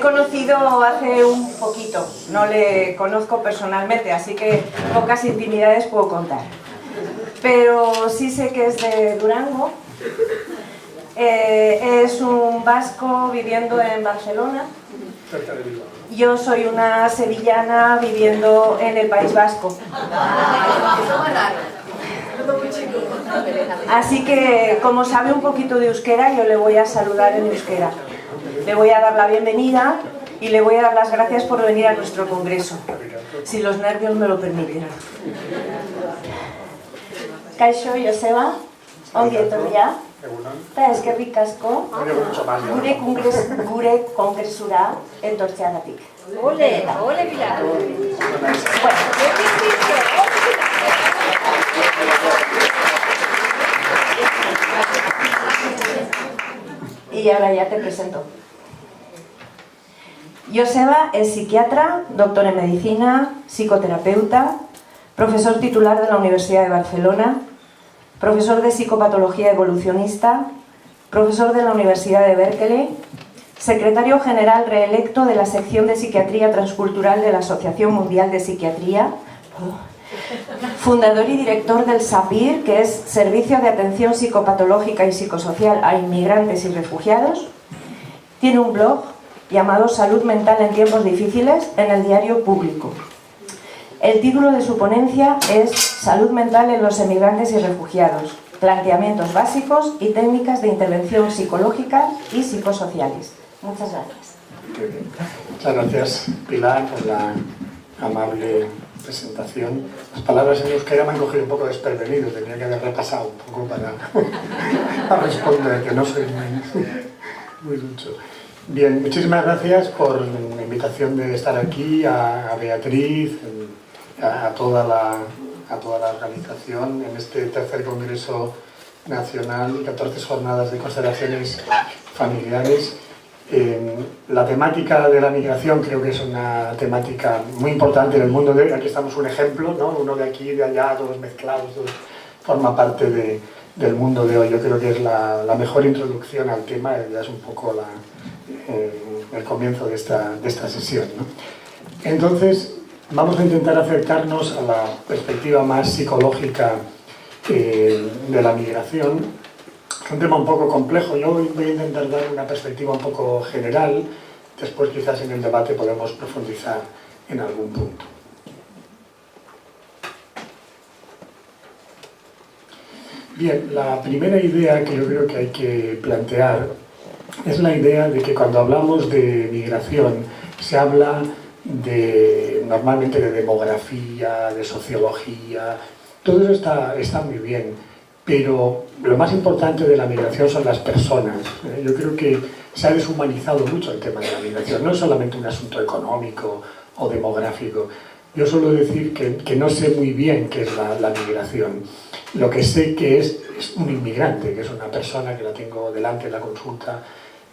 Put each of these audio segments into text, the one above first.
conocido hace un poquito, no le conozco personalmente, así que pocas intimidades puedo contar. Pero sí sé que es de Durango, es un vasco viviendo en Barcelona. Yo soy una sevillana viviendo en el País Vasco. Así que, como sabe un poquito de euskera, yo le voy a saludar en euskera. Le voy a dar la bienvenida y le voy a dar las gracias por venir a nuestro congreso, si los nervios me lo permiten. Kaixo, Joseba, ongi etorria. Eta eskerrik asko gure kongresura etortzeagatik. Ole, ole, Pilar. Y ahora ya te presento. Joseba es psiquiatra, doctor en medicina, psicoterapeuta, profesor titular de la Universidad de Barcelona, profesor de psicopatología evolucionista, profesor de la Universidad de Berkeley, secretario general reelecto de la sección de psiquiatría transcultural de la Asociación Mundial de Psiquiatría, fundador y director del SAPIR, que es Servicio de Atención Psicopatológica y Psicosocial a Inmigrantes y Refugiados. Tiene un blog llamado Salud Mental en Tiempos Difíciles en el Diario Público. El título de su ponencia es Salud Mental en los Emigrantes y Refugiados, planteamientos básicos y técnicas de intervención psicológica y psicosociales. Muchas gracias. Muchas gracias, Pilar, por la amable presentación. Las palabras en euskera me han cogido un poco desprevenido, tenía que haber repasado un poco para responder, que no soy muy ducho. Bien, muchísimas gracias por la invitación de estar aquí, a Beatriz, a toda la organización en este tercer Congreso Nacional, 14 jornadas de constelaciones familiares. La temática de la migración creo que es una temática muy importante en el mundo de hoy. Aquí estamos un ejemplo, ¿no? Uno de aquí, de allá, todos mezclados, forma parte del mundo de hoy. Yo creo que es la mejor introducción al tema, ya es un poco el comienzo de esta sesión, ¿no? Entonces, vamos a intentar acercarnos a la perspectiva más psicológica de la migración. Es un tema un poco complejo. Yo voy a intentar dar una perspectiva un poco general. Después quizás en el debate podemos profundizar en algún punto. Bien, la primera idea que yo creo que hay que plantear es la idea de que cuando hablamos de migración se habla normalmente de demografía, de sociología. Todo eso está muy bien. Pero lo más importante de la migración son las personas. Yo creo que se ha deshumanizado mucho el tema de la migración. No es solamente un asunto económico o demográfico. Yo suelo decir que no sé muy bien qué es la migración. Lo que sé que es un inmigrante, que es una persona que la tengo delante en la consulta.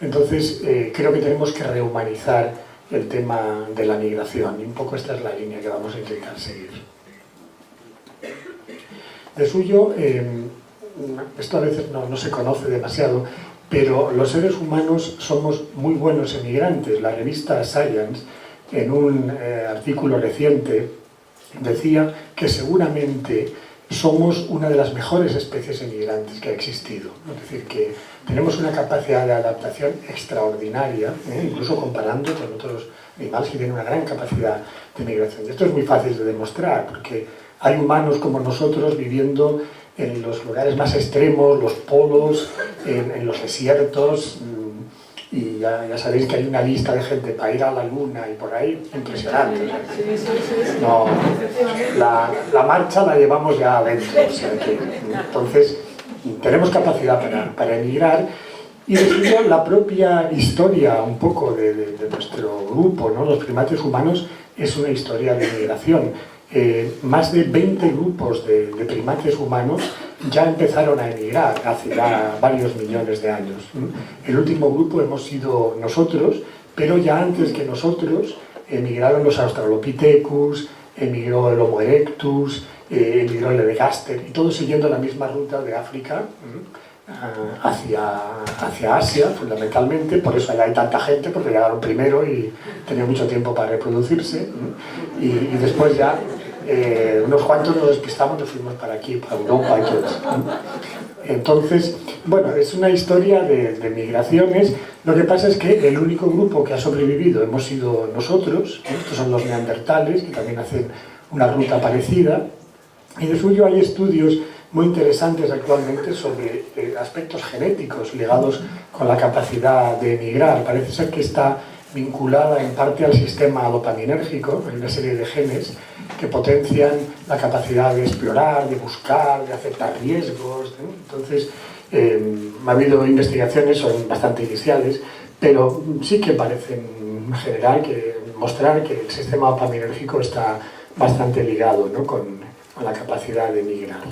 Entonces, creo que tenemos que rehumanizar el tema de la migración. Y un poco esta es la línea que vamos a intentar seguir. De suyo, esto a veces no se conoce demasiado, pero los seres humanos somos muy buenos emigrantes. La revista Science, en un artículo reciente, decía que seguramente somos una de las mejores especies emigrantes que ha existido. Es decir, que tenemos una capacidad de adaptación extraordinaria, incluso comparando con otros animales que tienen una gran capacidad de migración. Y esto es muy fácil de demostrar, porque hay humanos como nosotros viviendo en los lugares más extremos, los polos, en los desiertos, y ya sabéis que hay una lista de gente para ir a la luna y por ahí, impresionante. No, la marcha la llevamos ya adentro, o sea que, entonces tenemos capacidad para emigrar. Y después la propia historia un poco de nuestro grupo, ¿no? Los primates humanos, es una historia de migración. Más de 20 grupos de primates humanos ya empezaron a emigrar hace ya varios millones de años. El último grupo hemos sido nosotros, pero ya antes que nosotros emigraron los Australopithecus, emigró el Homo erectus, emigró el Elegaster, y todos siguiendo la misma ruta de África hacia Asia, fundamentalmente. Por eso allá hay tanta gente, porque llegaron primero y tenían mucho tiempo para reproducirse. Y después ya unos cuantos nos despistamos y nos fuimos para aquí, para Europa y todo eso. Entonces, bueno, es una historia de migraciones. Lo que pasa es que el único grupo que ha sobrevivido hemos sido nosotros. Estos son los neandertales, que también hacen una ruta parecida. Y de suyo hay estudios muy interesantes actualmente sobre aspectos genéticos ligados con la capacidad de migrar. Parece ser que está vinculada en parte al sistema dopaminérgico, hay una serie de genes que potencian la capacidad de explorar, de buscar, de aceptar riesgos. Entonces, ha habido investigaciones, son bastante iniciales, pero sí que parecen en general mostrar que el sistema dopaminérgico está bastante ligado, ¿no?, con la capacidad de migrar.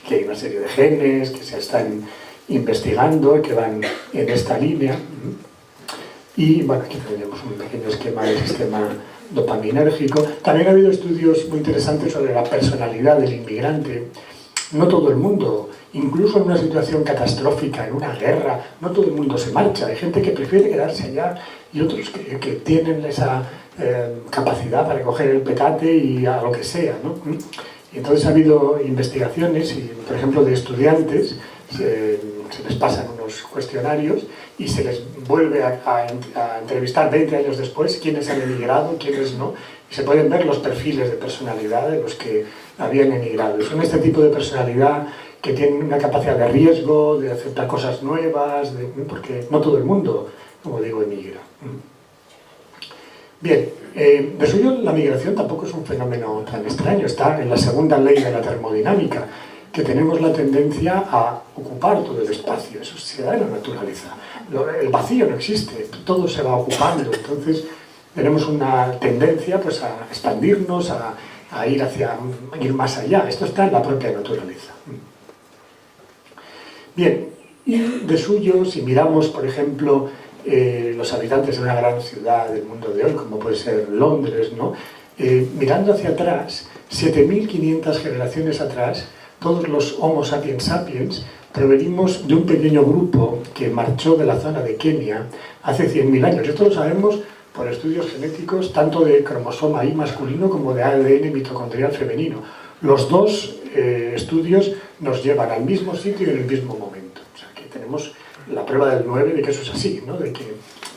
Que hay una serie de genes que se están investigando y que van en esta línea. Y bueno, aquí tenemos un pequeño esquema del sistema dopaminérgico. También ha habido estudios muy interesantes sobre la personalidad del inmigrante. No todo el mundo, incluso en una situación catastrófica, en una guerra, no todo el mundo se marcha. Hay gente que prefiere quedarse allá y otros que tienen esa capacidad para coger el petate y a lo que sea, ¿no? Y entonces ha habido investigaciones, por ejemplo, de estudiantes, se les pasan unos cuestionarios y se les vuelve a entrevistar 20 años después quiénes han emigrado, quiénes no, y se pueden ver los perfiles de personalidad de los que habían emigrado. Son este tipo de personalidad que tienen una capacidad de riesgo, de aceptar cosas nuevas, porque no todo el mundo, como digo, emigra. Bien, de suyo la migración tampoco es un fenómeno tan extraño, está en la segunda ley de la termodinámica, que tenemos la tendencia a ocupar todo el espacio, eso se da en la naturaleza. El vacío no existe, todo se va ocupando, entonces tenemos una tendencia pues, a expandirnos, a ir más allá. Esto está en la propia naturaleza. Bien, y de suyo, si miramos, por ejemplo, los habitantes de una gran ciudad del mundo de hoy, como puede ser Londres, ¿no? Mirando hacia atrás, 7.500 generaciones atrás, todos los Homo sapiens sapiens provenimos de un pequeño grupo que marchó de la zona de Kenia hace 100.000 años. Esto lo sabemos por estudios genéticos tanto de cromosoma Y masculino como de ADN mitocondrial femenino. Los dos estudios nos llevan al mismo sitio y en el mismo momento. O sea que tenemos la prueba del 9 de que eso es así, ¿no? De que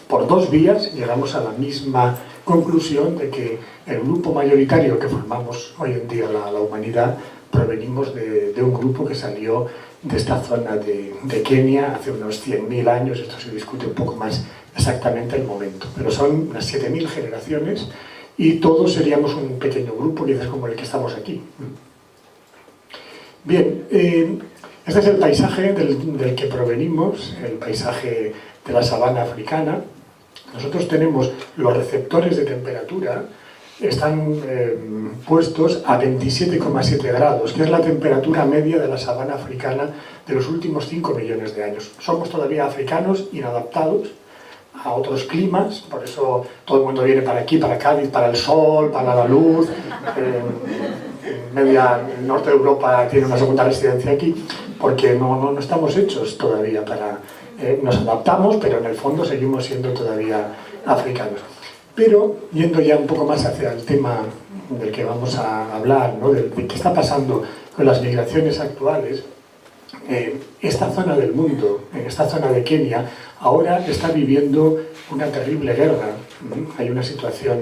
por dos vías llegamos a la misma conclusión de que el grupo mayoritario que formamos hoy en día la humanidad provenimos de un grupo que salió de esta zona de Kenia hace unos 100.000 años. Esto se discute un poco más exactamente el momento, pero son unas 7.000 generaciones y todos seríamos un pequeño grupo, quizás como el que estamos aquí. Bien, este es el paisaje del que provenimos, el paisaje de la sabana africana. Nosotros tenemos los receptores de temperatura, están puestos a 27,7 grados, que es la temperatura media de la sabana africana de los últimos 5 millones de años. Somos todavía africanos inadaptados a otros climas, por eso todo el mundo viene para aquí, para Cádiz, para el sol, para la luz. El norte de Europa tiene una segunda residencia aquí, porque no estamos hechos todavía para... nos adaptamos, pero en el fondo seguimos siendo todavía africanos. Pero, yendo ya un poco más hacia el tema del que vamos a hablar, ¿no? de qué está pasando con las migraciones actuales, esta zona del mundo, esta zona de Kenia, ahora está viviendo una terrible guerra. Hay una situación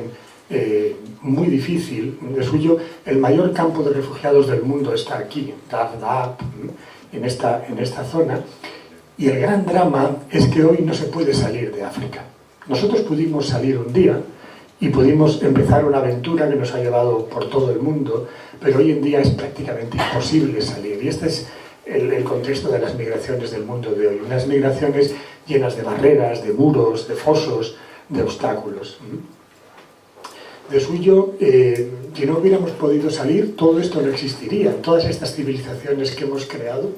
muy difícil. De suyo, el mayor campo de refugiados del mundo está aquí, Dadaab, en esta zona. Y el gran drama es que hoy no se puede salir de África. Nosotros pudimos salir un día y pudimos empezar una aventura que nos ha llevado por todo el mundo, pero hoy en día es prácticamente imposible salir. Y este es el contexto de las migraciones del mundo de hoy. Unas migraciones llenas de barreras, de muros, de fosos, de obstáculos. De suyo, si no hubiéramos podido salir, todo esto no existiría. Todas estas civilizaciones que hemos creado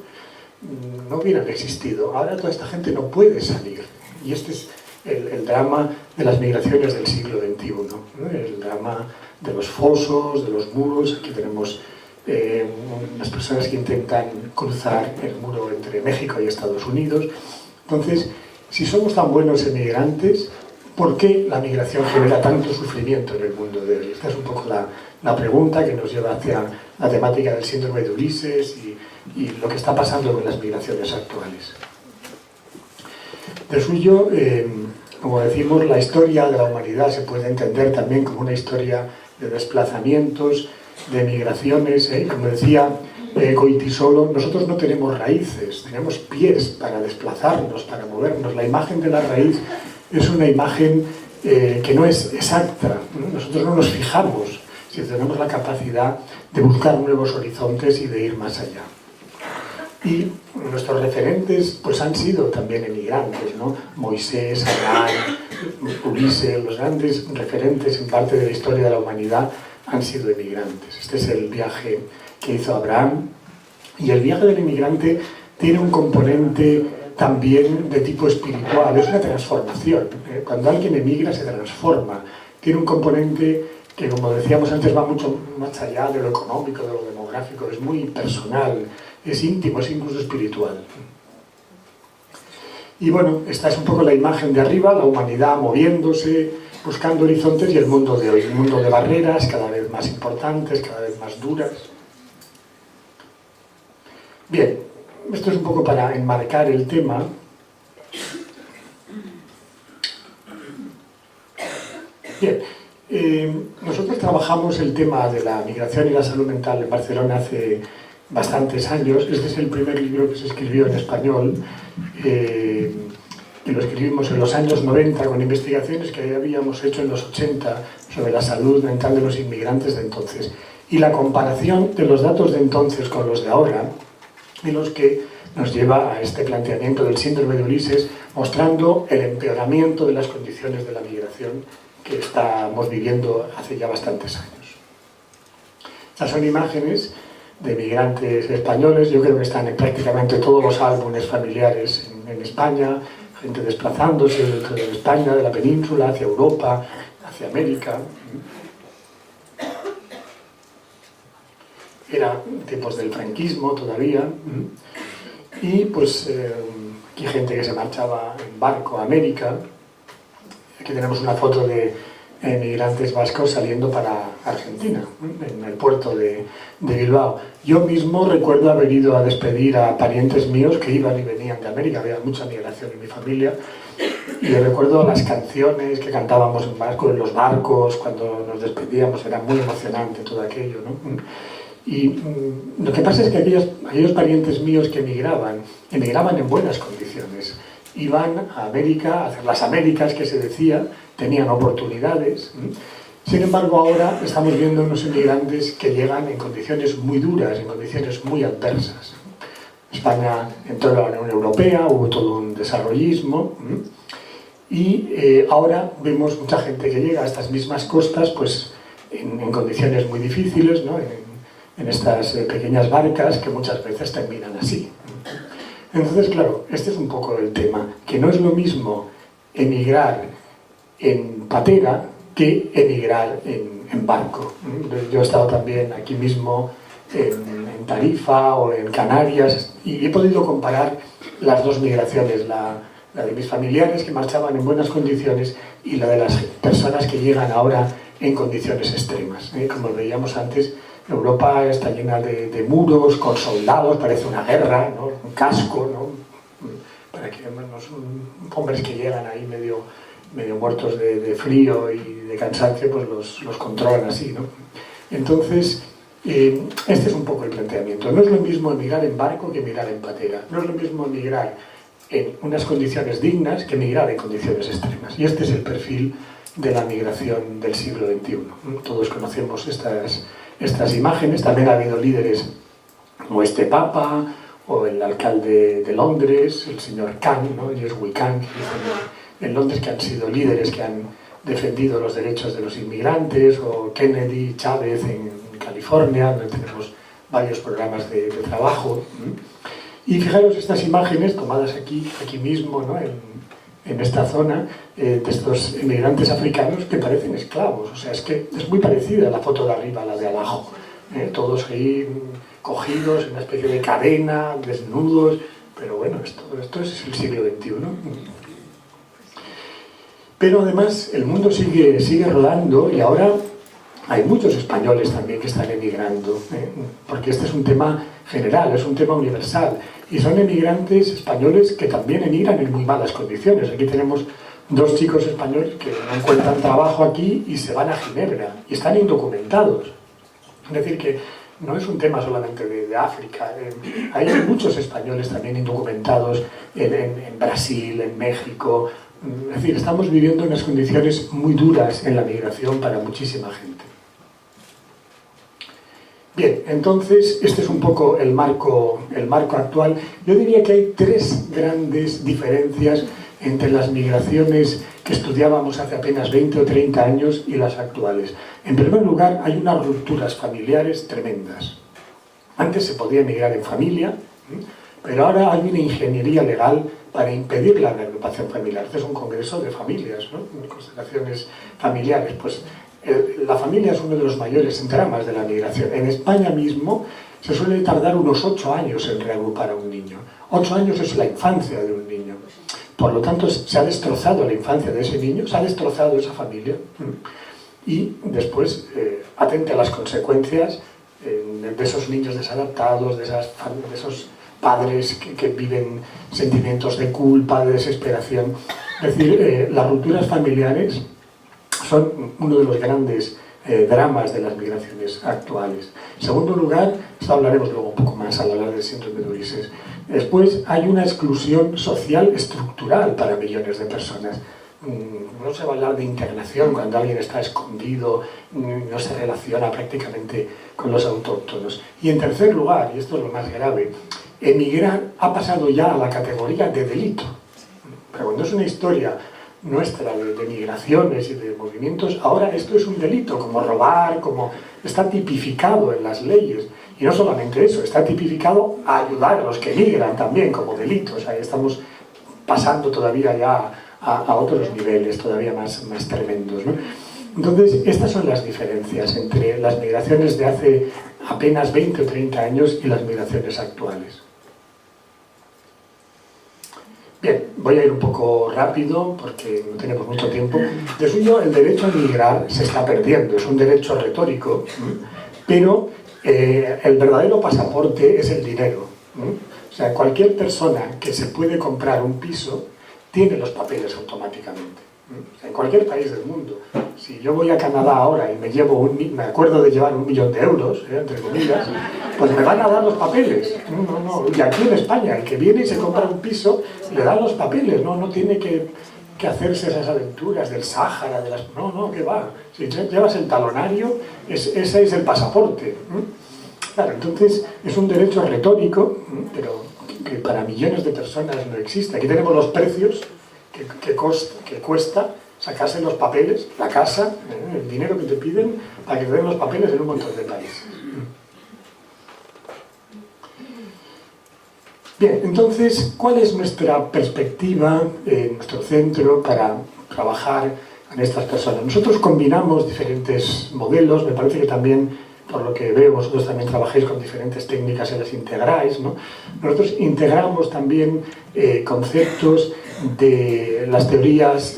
no hubieran existido. Ahora toda esta gente no puede salir. Y este es el drama de las migraciones del siglo XXI, ¿no? El drama de los fosos, de los muros. Aquí tenemos las personas que intentan cruzar el muro entre México y Estados Unidos. Entonces, si somos tan buenos emigrantes, ¿por qué la migración genera tanto sufrimiento en el mundo de hoy? Esta es un poco la pregunta que nos lleva hacia la temática del síndrome de Ulises y lo que está pasando con las migraciones actuales. De suyo, como decimos, la historia de la humanidad se puede entender también como una historia de desplazamientos, de migraciones. Como decía Goitisolo, nosotros no tenemos raíces, tenemos pies para desplazarnos, para movernos. La imagen de la raíz es una imagen que no es exacta. Nosotros no nos fijamos si tenemos la capacidad de buscar nuevos horizontes y de ir más allá. Y nuestros referentes pues han sido también emigrantes, ¿no? Moisés, Abraham, Ulises, los grandes referentes en parte de la historia de la humanidad han sido emigrantes. Este es el viaje que hizo Abraham, y el viaje del emigrante tiene un componente también de tipo espiritual, es una transformación. Cuando alguien emigra se transforma, tiene un componente que, como decíamos antes, va mucho más allá de lo económico, de lo demográfico, es muy personal, es íntimo, es incluso espiritual. Y bueno, esta es un poco la imagen de arriba, la humanidad moviéndose, buscando horizontes, y el mundo de hoy, un mundo de barreras cada vez más importantes, cada vez más duras. Bien, esto es un poco para enmarcar el tema. Bien, nosotros trabajamos el tema de la migración y la salud mental en Barcelona hace bastantes años. Este es el primer libro que se escribió en español, y lo escribimos en los años 90 con investigaciones que habíamos hecho en los 80 sobre la salud mental de los inmigrantes de entonces. Y la comparación de los datos de entonces con los de ahora, de los que nos lleva a este planteamiento del síndrome de Ulises, mostrando el empeoramiento de las condiciones de la migración que estamos viviendo hace ya bastantes años. Estas son imágenes de migrantes españoles, yo creo que están en prácticamente todos los álbumes familiares en España, gente desplazándose dentro de España, de la península, hacia Europa, hacia América. Era tiempos del franquismo todavía, y pues aquí gente que se marchaba en barco a América. Aquí tenemos una foto de emigrantes vascos saliendo para Argentina, en el puerto de Bilbao. Yo mismo recuerdo haber ido a despedir a parientes míos que iban y venían de América, había mucha migración en mi familia, y recuerdo las canciones que cantábamos en los barcos, cuando nos despedíamos, era muy emocionante todo aquello, ¿no? Y lo que pasa es que aquellos parientes míos que emigraban en buenas condiciones. Iban a América, a hacer las Américas que se decía, tenían oportunidades. Sin embargo, ahora estamos viendo unos emigrantes que llegan en condiciones muy duras, en condiciones muy adversas. España entró en la Unión Europea, hubo todo un desarrollismo, y ahora vemos mucha gente que llega a estas mismas costas pues, en condiciones muy difíciles, ¿no? En estas pequeñas barcas que muchas veces terminan así. Entonces, claro, este es un poco el tema, que no es lo mismo emigrar en patera que emigrar en barco. Yo he estado también aquí mismo en Tarifa o en Canarias y he podido comparar las dos migraciones, la de mis familiares que marchaban en buenas condiciones y la de las personas que llegan ahora en condiciones extremas. Como veíamos antes, Europa está llena de muros, con soldados, parece una guerra, ¿no? Un casco, ¿no? Para que los hombres que llegan ahí medio muertos de frío y de cansancio, pues los controlan así, ¿no? Entonces, este es un poco el planteamiento. No es lo mismo emigrar en barco que emigrar en patera. No es lo mismo emigrar en unas condiciones dignas que emigrar en condiciones extremas. Y este es el perfil de la migración del siglo XXI. Todos conocemos estas imágenes. También ha habido líderes como este Papa o el alcalde de Londres, el señor Khan, ¿no? Joshua Khan, en Londres, que han sido líderes que han defendido los derechos de los inmigrantes, o Kennedy, Chávez en California, donde tenemos varios programas de trabajo. Y fijaros estas imágenes tomadas aquí mismo, ¿no? En esta zona, de estos inmigrantes africanos que parecen esclavos. O sea, es que es muy parecida la foto de arriba a la de abajo. todos ahí cogidos en una especie de cadena, desnudos, pero bueno, esto es el siglo XXI. Pero además el mundo sigue rodando y ahora hay muchos españoles también que están emigrando, porque este es un tema general, es un tema universal, y son emigrantes españoles que también emigran en muy malas condiciones. Aquí tenemos 2 chicos españoles que no encuentran trabajo aquí y se van a Ginebra, y están indocumentados. Es decir, que no es un tema solamente de África, hay muchos españoles también indocumentados en Brasil, en México. Es decir, estamos viviendo unas condiciones muy duras en la migración para muchísima gente. Bien, entonces, este es un poco el marco actual. Yo diría que hay 3 grandes diferencias entre las migraciones que estudiábamos hace apenas 20 o 30 años y las actuales. En primer lugar, hay unas rupturas familiares tremendas. Antes se podía emigrar en familia, pero ahora hay una ingeniería legal para impedir la reagrupación familiar. Este es un congreso de familias, ¿no? Constelaciones familiares. Pues la familia es uno de los mayores dramas de la migración. En España mismo se suele tardar unos 8 años en reagrupar a un niño. 8 años es la infancia de un niño. Por lo tanto, se ha destrozado la infancia de ese niño, se ha destrozado esa familia. Y después atente a las consecuencias de esos niños desadaptados, de esos padres que viven sentimientos de culpa, de desesperación. Es decir, las rupturas familiares son uno de los grandes dramas de las migraciones actuales. En segundo lugar, esto hablaremos luego un poco más al hablar del síndrome de Ulises. Después hay una exclusión social estructural para millones de personas. No se va a hablar de integración cuando alguien está escondido, no se relaciona prácticamente con los autóctonos. Y en tercer lugar, y esto es lo más grave, emigrar ha pasado ya a la categoría de delito. Pero cuando es una historia nuestra de migraciones y de movimientos, ahora esto es un delito, como robar, como está tipificado en las leyes. Y no solamente eso, está tipificado a ayudar a los que migran también como delito. O sea, estamos pasando todavía ya a otros niveles todavía más tremendos, ¿no? Entonces, estas son las diferencias entre las migraciones de hace apenas 20 o 30 años y las migraciones actuales. Bien, voy a ir un poco rápido porque no tenemos mucho tiempo. De suyo, el derecho a migrar se está perdiendo, es un derecho retórico, pero el verdadero pasaporte es el dinero. O sea, cualquier persona que se puede comprar un piso tiene los papeles automáticamente. En cualquier país del mundo. Si yo voy a Canadá ahora y me acuerdo de llevar 1 millón de euros, entre comillas, pues me van a dar los papeles. No. Y aquí en España, el que viene y se compra un piso, le dan los papeles, no tiene que hacerse esas aventuras del Sáhara, no, que va. Si llevas el talonario, ese es el pasaporte. Claro, entonces es un derecho retórico, pero que para millones de personas no existe. Aquí tenemos los precios que cuesta sacarse los papeles, la casa, el dinero que te piden para que te den los papeles en un montón de países. Bien, entonces, ¿cuál es nuestra perspectiva, nuestro centro para trabajar en estas personas? Nosotros combinamos diferentes modelos, me parece que también, por lo que veo, vosotros también trabajáis con diferentes técnicas y las integráis, ¿no? Nosotros integramos también conceptos de las teorías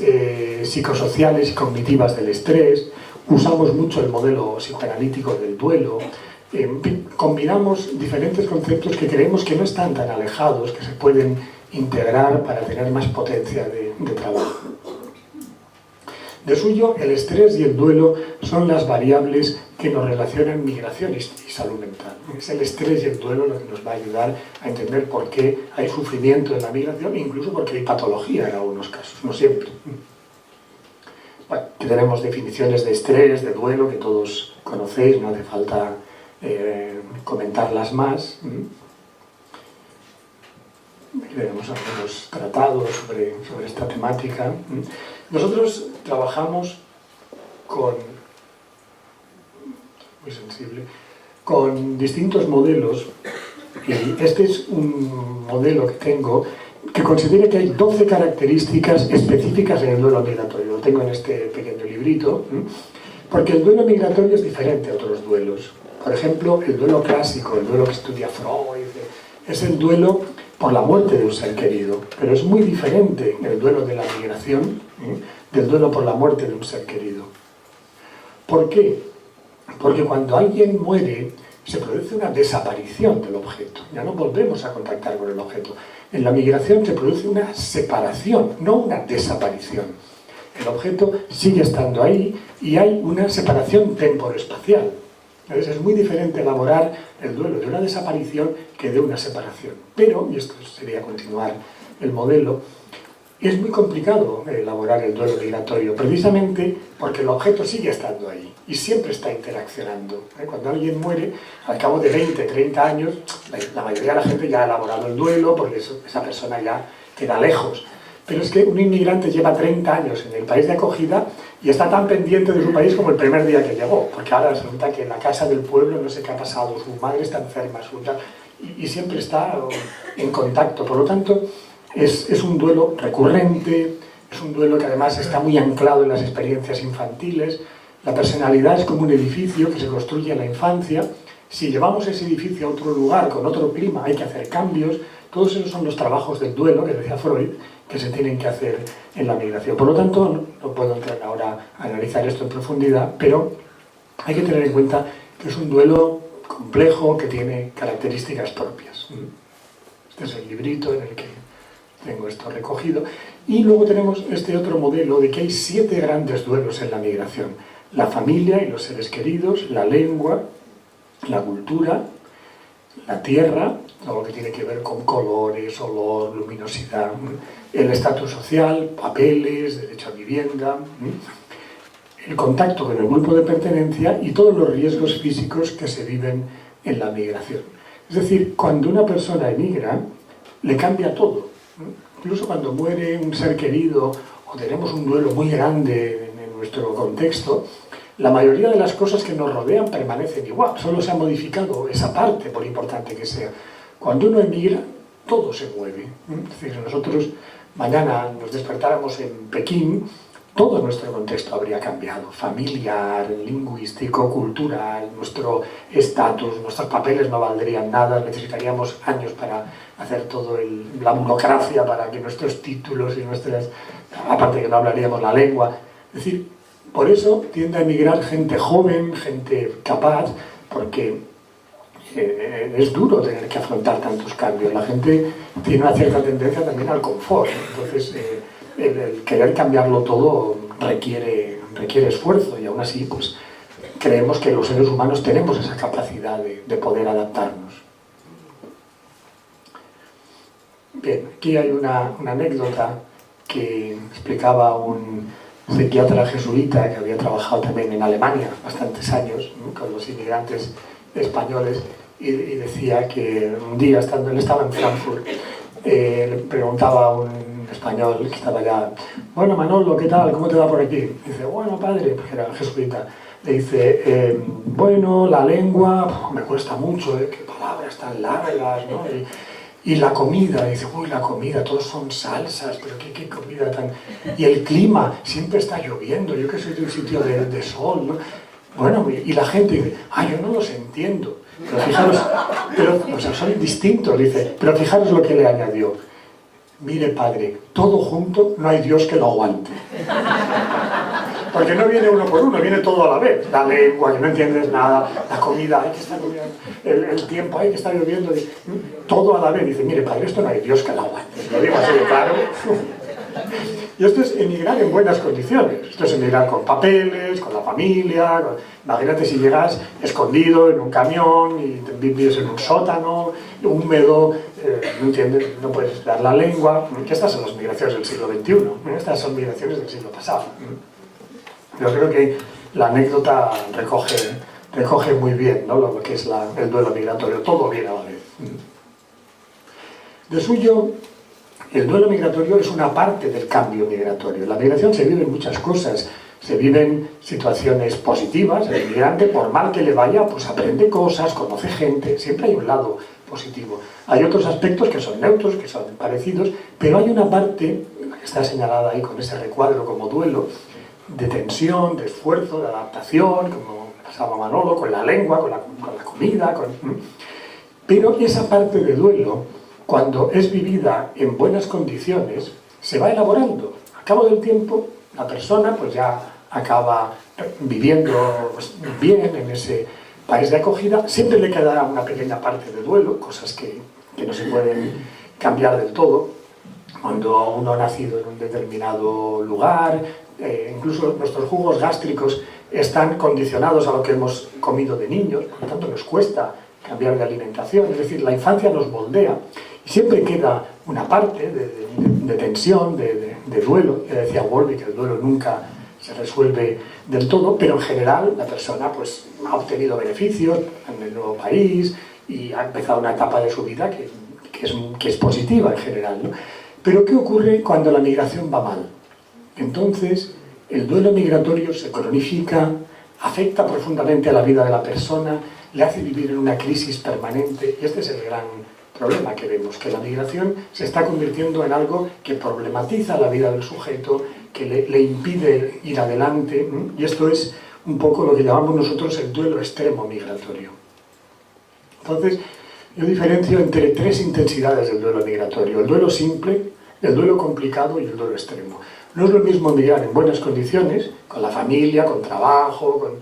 psicosociales y cognitivas del estrés, usamos mucho el modelo psicoanalítico del duelo, combinamos diferentes conceptos que creemos que no están tan alejados, que se pueden integrar para tener más potencia de trabajo. De suyo, el estrés y el duelo son las variables que nos relacionan migración y salud mental. Es el estrés y el duelo lo que nos va a ayudar a entender por qué hay sufrimiento en la migración, incluso porque hay patología en algunos casos, no siempre. Bueno, tenemos definiciones de estrés, de duelo, que todos conocéis, no hace falta comentarlas más. Tenemos algunos tratados sobre esta temática. Nosotros trabajamos con distintos modelos, y este es un modelo que tengo que considera que hay 12 características específicas en el duelo migratorio. Lo tengo en este pequeño librito, porque el duelo migratorio es diferente a otros duelos. Por ejemplo, el duelo clásico, el duelo que estudia Freud, es el duelo por la muerte de un ser querido, pero es muy diferente el duelo de la migración del duelo por la muerte de un ser querido. ¿Por qué? Porque cuando alguien muere, se produce una desaparición del objeto, ya no volvemos a contactar con el objeto. En la migración se produce una separación, no una desaparición. El objeto sigue estando ahí y hay una separación temporoespacial. Es muy diferente elaborar el duelo de una desaparición que de una separación. Pero, y esto sería continuar el modelo, es muy complicado elaborar el duelo migratorio, precisamente porque el objeto sigue estando ahí y siempre está interaccionando. Cuando alguien muere, al cabo de 20, 30 años, la mayoría de la gente ya ha elaborado el duelo porque esa persona ya queda lejos. Pero es que un inmigrante lleva 30 años en el país de acogida y está tan pendiente de su país como el primer día que llegó, porque ahora resulta que en la casa del pueblo no sé qué ha pasado, su madre está enferma, y siempre está en contacto. Por lo tanto, es un duelo recurrente, es un duelo que además está muy anclado en las experiencias infantiles. La personalidad es como un edificio que se construye en la infancia. Si llevamos ese edificio a otro lugar, con otro clima, hay que hacer cambios. Todos esos son los trabajos del duelo, que decía Freud, que se tienen que hacer en la migración. Por lo tanto, no puedo entrar ahora a analizar esto en profundidad, pero hay que tener en cuenta que es un duelo complejo que tiene características propias. Este es el librito en el que tengo esto recogido. Y luego tenemos este otro modelo de que hay 7 grandes duelos en la migración. La familia y los seres queridos, la lengua, la cultura, la tierra, algo que tiene que ver con colores, olor, luminosidad, el estatus social, papeles, derecho a vivienda, el contacto con el grupo de pertenencia y todos los riesgos físicos que se viven en la migración. Es decir, cuando una persona emigra, le cambia todo. Incluso cuando muere un ser querido o tenemos un duelo muy grande en nuestro contexto, la mayoría de las cosas que nos rodean permanecen igual, solo se ha modificado esa parte, por importante que sea. Cuando uno emigra, todo se mueve. Es decir, nosotros mañana nos despertáramos en Pekín, todo nuestro contexto habría cambiado, familiar, lingüístico, cultural, nuestro estatus, nuestros papeles no valdrían nada, necesitaríamos años para hacer toda la burocracia para que nuestros títulos y nuestras... aparte que no hablaríamos la lengua. Es decir, por eso tiende a emigrar gente joven, gente capaz, porque es duro tener que afrontar tantos cambios. La gente tiene una cierta tendencia también al confort, entonces el querer cambiarlo todo requiere esfuerzo y aún así pues creemos que los seres humanos tenemos esa capacidad de poder adaptarnos. Bien, aquí hay una anécdota que explicaba un psiquiatra jesuita que había trabajado también en Alemania bastantes años, ¿no?, con los inmigrantes españoles, y decía que un día, él estaba en Frankfurt, le preguntaba a un español que estaba allá: bueno, Manolo, ¿qué tal? ¿Cómo te va por aquí? Dice: bueno, padre, porque era jesuita. Le dice: bueno, la lengua me cuesta mucho, qué palabras tan largas, ¿no? Y la comida, dice: uy, la comida, todos son salsas, pero qué comida tan... Y el clima, siempre está lloviendo, yo que soy de un sitio de sol, ¿no? Bueno, y la gente dice: yo no los entiendo. Pero fijaros, o sea, son distintos, dice, pero fijaros lo que le añadió: mire, padre, todo junto no hay Dios que lo aguante. Porque no viene uno por uno, viene todo a la vez. La lengua, que no entiendes nada, la comida, hay que estar lloviendo, el tiempo, hay que estar lloviendo, todo a la vez. Dice: mire, padre, esto no hay Dios que lo aguante. Lo digo así de claro. Y esto es emigrar en buenas condiciones. Esto es emigrar con papeles, con la familia. Imagínate si llegas escondido en un camión y vives en un sótano, húmedo, no entiendes, no puedes dar la lengua. Que estas son las migraciones del siglo XXI. Estas son migraciones del siglo pasado. Yo creo que la anécdota recoge muy bien, ¿no?, lo que es el duelo migratorio. Todo viene a la vez. De suyo, el duelo migratorio es una parte del cambio migratorio. En la migración se viven muchas cosas. Se viven situaciones positivas. El inmigrante, por mal que le vaya, pues aprende cosas, conoce gente. Siempre hay un lado positivo. Hay otros aspectos que son neutros, que son parecidos, pero hay una parte que está señalada ahí con ese recuadro como duelo, de tensión, de esfuerzo, de adaptación, como pasaba Manolo, con la lengua, con la comida, pero esa parte de duelo, cuando es vivida en buenas condiciones, se va elaborando. Al cabo del tiempo, la persona pues ya acaba viviendo bien en ese país de acogida. Siempre le quedará una pequeña parte de duelo, cosas que no se pueden cambiar del todo. Cuando uno ha nacido en un determinado lugar, incluso nuestros jugos gástricos están condicionados a lo que hemos comido de niños, por lo tanto nos cuesta cambiar de alimentación, es decir, la infancia nos moldea y siempre queda una parte de tensión, de duelo. Ya decía Wolby que el duelo nunca se resuelve del todo, pero en general la persona pues ha obtenido beneficios en el nuevo país y ha empezado una etapa de su vida que es positiva en general, ¿no? Pero ¿qué ocurre cuando la migración va mal? Entonces, el duelo migratorio se cronifica, afecta profundamente a la vida de la persona, le hace vivir en una crisis permanente, y este es el gran problema que vemos, que la migración se está convirtiendo en algo que problematiza la vida del sujeto, que le impide ir adelante, y esto es un poco lo que llamamos nosotros el duelo extremo migratorio. Entonces, yo diferencio entre tres intensidades del duelo migratorio: el duelo simple, el duelo complicado y el duelo extremo. No es lo mismo emigrar en buenas condiciones, con la familia, con trabajo,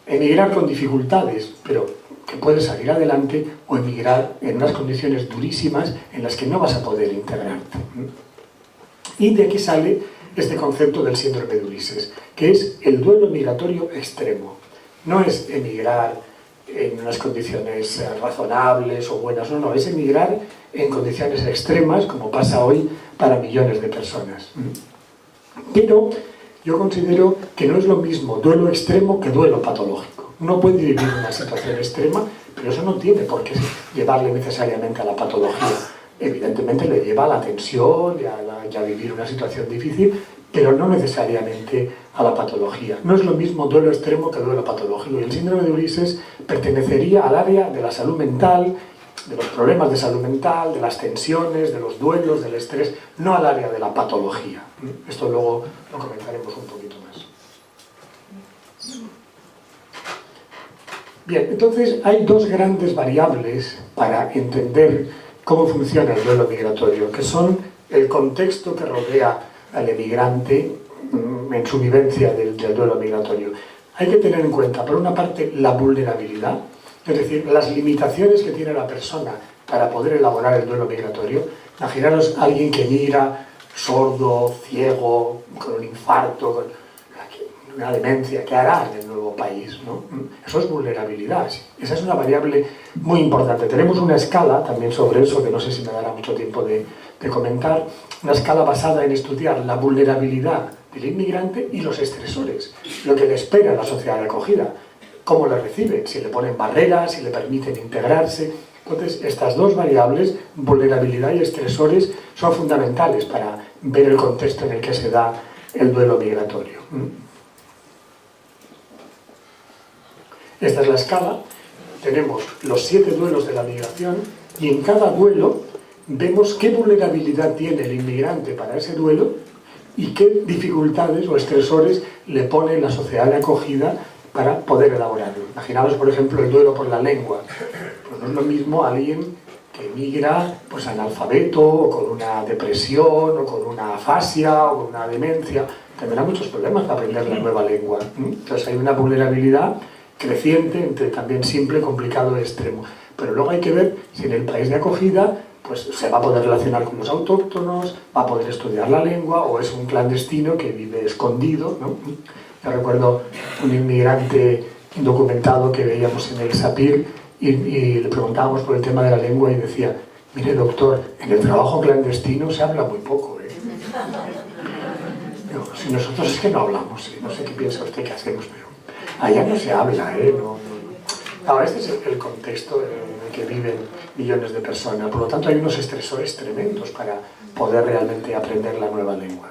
emigrar con dificultades, pero que puedes salir adelante, o emigrar en unas condiciones durísimas en las que no vas a poder integrarte. Y de aquí sale este concepto del síndrome de Ulises, que es el duelo migratorio extremo. No es emigrar en unas condiciones razonables o buenas, no, es emigrar en condiciones extremas, como pasa hoy para millones de personas. Pero yo considero que no es lo mismo duelo extremo que duelo patológico. Uno puede vivir una situación extrema, pero eso no tiene por qué llevarle necesariamente a la patología. Evidentemente le lleva a la tensión y a vivir una situación difícil, pero no necesariamente a la patología. No es lo mismo duelo extremo que duelo patológico. Y el síndrome de Ulises pertenecería al área de la salud mental, de los problemas de salud mental, de las tensiones, de los duelos, del estrés, no al área de la patología. Esto luego lo comentaremos un poquito más. Bien, entonces hay dos grandes variables para entender cómo funciona el duelo migratorio, que son el contexto que rodea al emigrante en su vivencia del duelo migratorio. Hay que tener en cuenta, por una parte, la vulnerabilidad, es decir, las limitaciones que tiene la persona para poder elaborar el duelo migratorio. Imaginaros a alguien que migra sordo, ciego, con un infarto, con una demencia, ¿qué hará en el nuevo país, ¿no? Eso es vulnerabilidad. Esa es una variable muy importante. Tenemos una escala también sobre eso, que no sé si me dará mucho tiempo de comentar, una escala basada en estudiar la vulnerabilidad del inmigrante y los estresores, lo que le espera a la sociedad de acogida, cómo le recibe, si le ponen barreras, si le permiten integrarse. Entonces, estas dos variables, vulnerabilidad y estresores, son fundamentales para ver el contexto en el que se da el duelo migratorio. Esta es la escala. Tenemos los 7 duelos de la migración y en cada duelo vemos qué vulnerabilidad tiene el inmigrante para ese duelo y qué dificultades o estresores le pone la sociedad de acogida para poder elaborarlo. Imaginaos, por ejemplo, el duelo por la lengua. Pues no es lo mismo alguien que emigra pues, analfabeto, o con una depresión, o con una afasia, o con una demencia. Tendrá muchos problemas para aprender la nueva lengua. Entonces hay una vulnerabilidad creciente entre también simple, complicado y extremo. Pero luego hay que ver si en el país de acogida pues, se va a poder relacionar con los autóctonos, va a poder estudiar la lengua, o es un clandestino que vive escondido, ¿no? Yo recuerdo un inmigrante indocumentado que veíamos en el SAPIR y le preguntábamos por el tema de la lengua y decía: mire doctor, en el trabajo clandestino se habla muy poco, ¿eh? Pero, si nosotros es que no hablamos, no sé qué piensa usted que hacemos, pero allá no se habla, ¿eh? No, este es el contexto en el que viven millones de personas, por lo tanto hay unos estresores tremendos para poder realmente aprender la nueva lengua.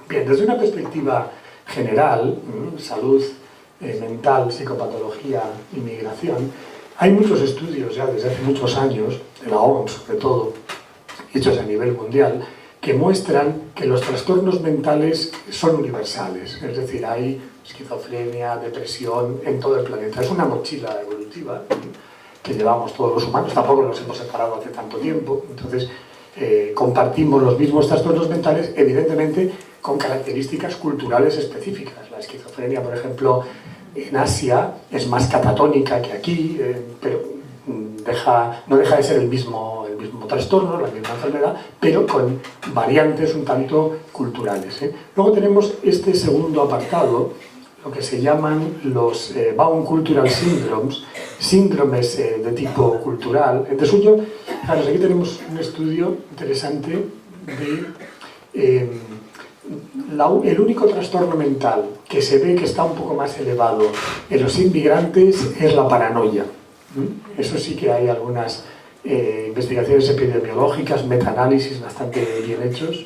Bien, desde una perspectiva general, salud mental, psicopatología, inmigración, hay muchos estudios ya desde hace muchos años, de la OMS sobre todo, hechos a nivel mundial, que muestran que los trastornos mentales son universales, es decir, hay esquizofrenia, depresión en todo el planeta. Es una mochila evolutiva que llevamos todos los humanos, tampoco nos hemos separado hace tanto tiempo, entonces compartimos los mismos trastornos mentales, evidentemente con características culturales específicas. La esquizofrenia, por ejemplo, en Asia es más catatónica que aquí, pero no deja de ser el mismo trastorno, la misma enfermedad, pero con variantes un tanto culturales. Luego tenemos este segundo apartado, lo que se llaman los Bound Cultural Syndromes, síndromes de tipo cultural. Entre suyo, claro, aquí tenemos un estudio interesante de el único trastorno mental que se ve que está un poco más elevado en los inmigrantes es la paranoia. Eso sí que hay algunas investigaciones epidemiológicas, metaanálisis bastante bien hechos,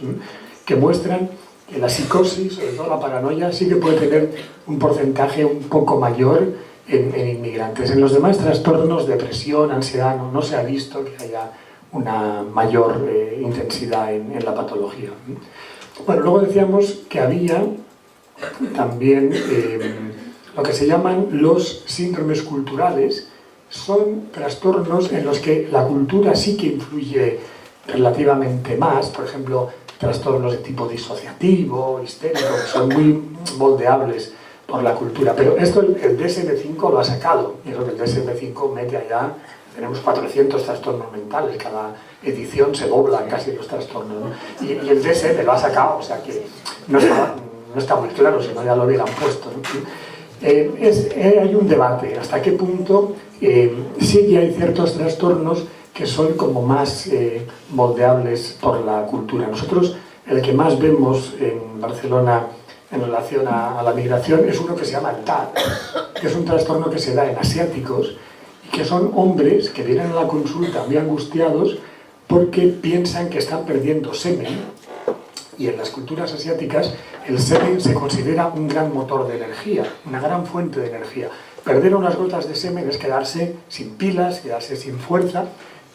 que muestran que la psicosis, sobre todo la paranoia, sí que puede tener un porcentaje un poco mayor en inmigrantes. En los demás trastornos, depresión, ansiedad, no se ha visto que haya una mayor intensidad en la patología. Bueno, luego decíamos que había también lo que se llaman los síndromes culturales. Son trastornos en los que la cultura sí que influye relativamente más, por ejemplo, trastornos de tipo disociativo, histérico, que son muy moldeables por la cultura. Pero esto el DSM-5 lo ha sacado, y eso que el DSM-5 mete allá, tenemos 400 trastornos mentales, cada edición se doblan casi los trastornos, ¿no? Y el DSM lo ha sacado, o sea que no está muy claro, si no ya lo hubieran puesto, ¿no? Hay un debate, hasta qué punto sí que hay ciertos trastornos que son como más moldeables por la cultura. Nosotros, el que más vemos en Barcelona en relación a la migración es uno que se llama el TAC, que es un trastorno que se da en asiáticos y que son hombres que vienen a la consulta muy angustiados porque piensan que están perdiendo semen. Y en las culturas asiáticas el semen se considera un gran motor de energía, una gran fuente de energía. Perder unas gotas de semen es quedarse sin pilas, quedarse sin fuerza,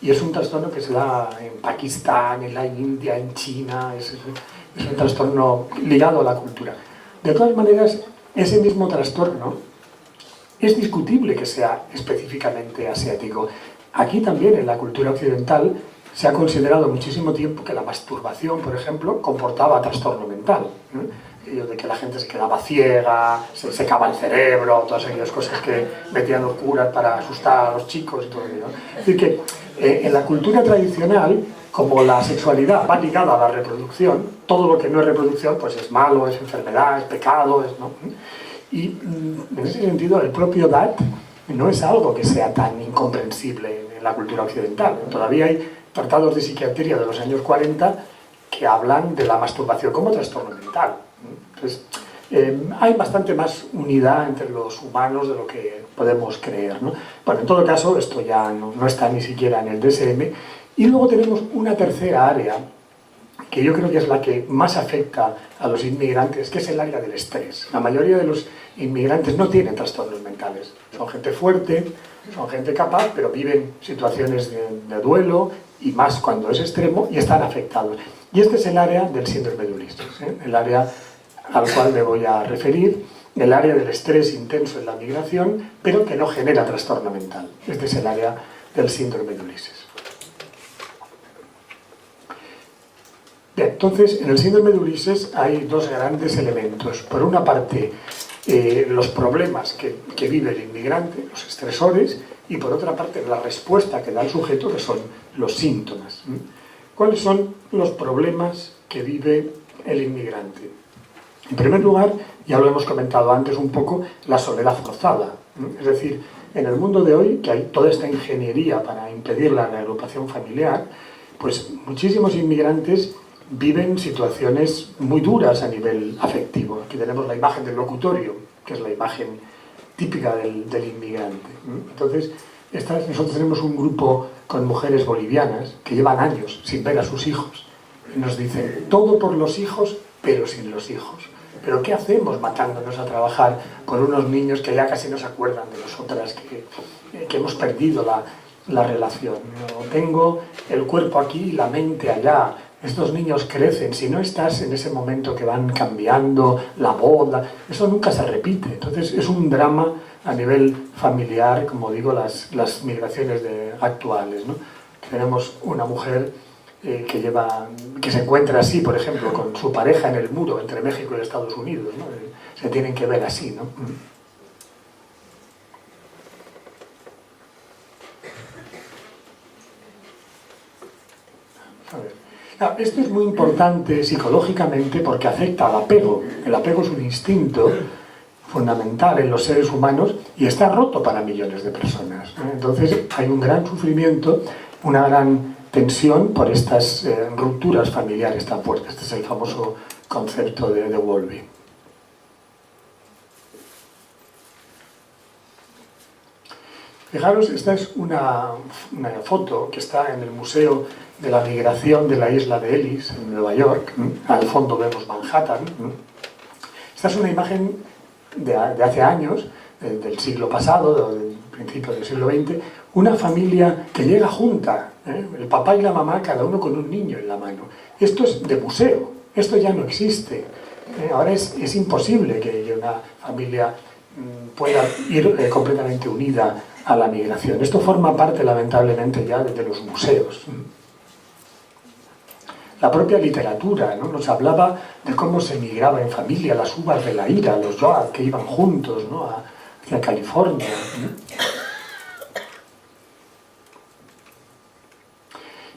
y es un trastorno que se da en Pakistán, en la India, en China, es un trastorno ligado a la cultura. De todas maneras, ese mismo trastorno es discutible que sea específicamente asiático. Aquí también, en la cultura occidental, se ha considerado muchísimo tiempo que la masturbación, por ejemplo, comportaba trastorno mental, ¿no? De que la gente se quedaba ciega, se secaba el cerebro, todas aquellas cosas que metían los curas para asustar a los chicos y todo ello, ¿no? Es decir, que en la cultura tradicional, como la sexualidad va ligada a la reproducción, todo lo que no es reproducción pues es malo, es enfermedad, es pecado, ¿no? Y en ese sentido el propio DAT no es algo que sea tan incomprensible en la cultura occidental. Todavía hay tratados de psiquiatría de los años 40 que hablan de la masturbación como trastorno mental. Entonces, hay bastante más unidad entre los humanos de lo que podemos creer, ¿no? Bueno, en todo caso, esto ya no está ni siquiera en el DSM. Y luego tenemos una tercera área, que yo creo que es la que más afecta a los inmigrantes, que es el área del estrés. La mayoría de los inmigrantes no tienen trastornos mentales. Son gente fuerte, son gente capaz, pero viven situaciones de duelo, y más cuando es extremo, y están afectados. Y este es el área del síndrome de Ulises, el área al cual me voy a referir, el área del estrés intenso en la migración, pero que no genera trastorno mental. Este es el área del síndrome de Ulises. Bien, entonces, en el síndrome de Ulises hay dos grandes elementos. Por una parte, los problemas que vive el inmigrante, los estresores, y por otra parte, la respuesta que da el sujeto, que son los síntomas. ¿Cuáles son los problemas que vive el inmigrante? En primer lugar, ya lo hemos comentado antes un poco, la soledad forzada. Es decir, en el mundo de hoy, que hay toda esta ingeniería para impedir la reagrupación familiar, pues muchísimos inmigrantes viven situaciones muy duras a nivel afectivo. Aquí tenemos la imagen del locutorio, que es la imagen típica del inmigrante. Entonces, nosotros tenemos un grupo con mujeres bolivianas que llevan años sin ver a sus hijos. Y nos dicen, todo por los hijos, pero sin los hijos. ¿Pero qué hacemos matándonos a trabajar con unos niños que ya casi no se acuerdan de nosotras, que hemos perdido la relación? Yo tengo el cuerpo aquí y la mente allá. Estos niños crecen, si no estás en ese momento que van cambiando la boda, eso nunca se repite. Entonces es un drama a nivel familiar, como digo, las migraciones actuales, ¿no? Tenemos una mujer que se encuentra así, por ejemplo, con su pareja en el muro entre México y Estados Unidos, ¿no? Se tienen que ver así, ¿no? A ver. Esto es muy importante psicológicamente porque afecta al apego. El apego es un instinto fundamental en los seres humanos y está roto para millones de personas, ¿eh? Entonces hay un gran sufrimiento, una gran tensión por estas rupturas familiares tan fuertes. Este es el famoso concepto de Bowlby. Fijaros, esta es una foto que está en el Museo de la Migración de la isla de Ellis, en Nueva York. Al fondo vemos Manhattan. Esta es una imagen de hace años, del siglo pasado, del principio del siglo XX, una familia que llega junta, el papá y la mamá, cada uno con un niño en la mano. Esto es de museo, esto ya no existe. Ahora es imposible que una familia pueda ir completamente unida a la migración. Esto forma parte, lamentablemente, ya de los museos. La propia literatura, ¿no? Nos hablaba de cómo se migraba en familia, las uvas de la ira, los Joad que iban juntos, ¿no? Hacia California, ¿no?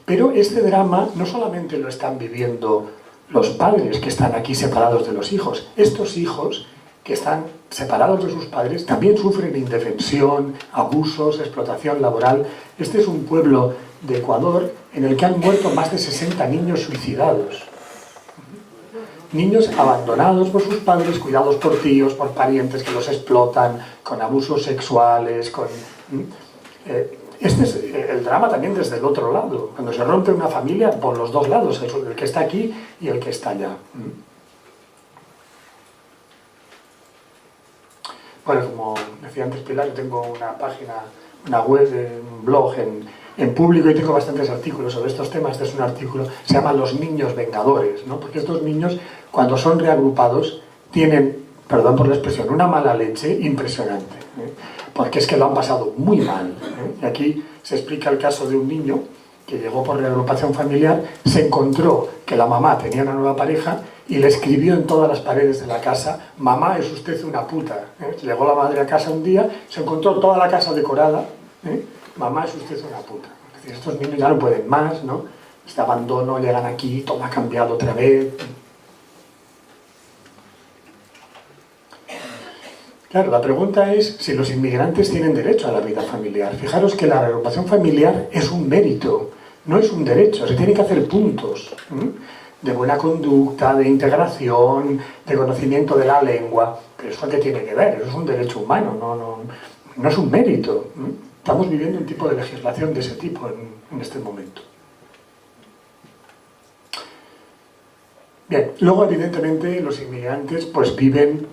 Pero este drama no solamente lo están viviendo los padres que están aquí separados de los hijos. Estos hijos que están separados de sus padres también sufren indefensión, abusos, explotación laboral. Este es un pueblo de Ecuador en el que han muerto más de 60 niños suicidados. Niños abandonados por sus padres, cuidados por tíos, por parientes que los explotan, con abusos sexuales, Este es el drama también desde el otro lado, cuando se rompe una familia por los dos lados, el que está aquí y el que está allá. Bueno, como decía antes Pilar, yo tengo una página, una web, un blog en público y tengo bastantes artículos sobre estos temas. Este es un artículo, se llama Los niños vengadores, ¿no? Porque estos niños, cuando son reagrupados, tienen, perdón por la expresión, una mala leche impresionante, ¿eh? Porque es que lo han pasado muy mal, ¿eh? Y aquí se explica el caso de un niño que llegó por reagrupación familiar, se encontró que la mamá tenía una nueva pareja y le escribió en todas las paredes de la casa: mamá, es usted una puta, ¿eh? Llegó la madre a casa un día, se encontró toda la casa decorada, ¿eh? Mamá, es usted una puta. Es decir, estos niños ya no pueden más, ¿no? Este abandono, llegan aquí, todo ha cambiado otra vez. Claro, la pregunta es si los inmigrantes tienen derecho a la vida familiar. Fijaros que la reagrupación familiar es un mérito, no es un derecho, se tienen que hacer puntos, ¿eh? De buena conducta, de integración, de conocimiento de la lengua. Pero ¿eso qué tiene que ver? Eso es un derecho humano, no es un mérito, ¿eh? Estamos viviendo un tipo de legislación de ese tipo en este momento. Bien, luego evidentemente los inmigrantes pues viven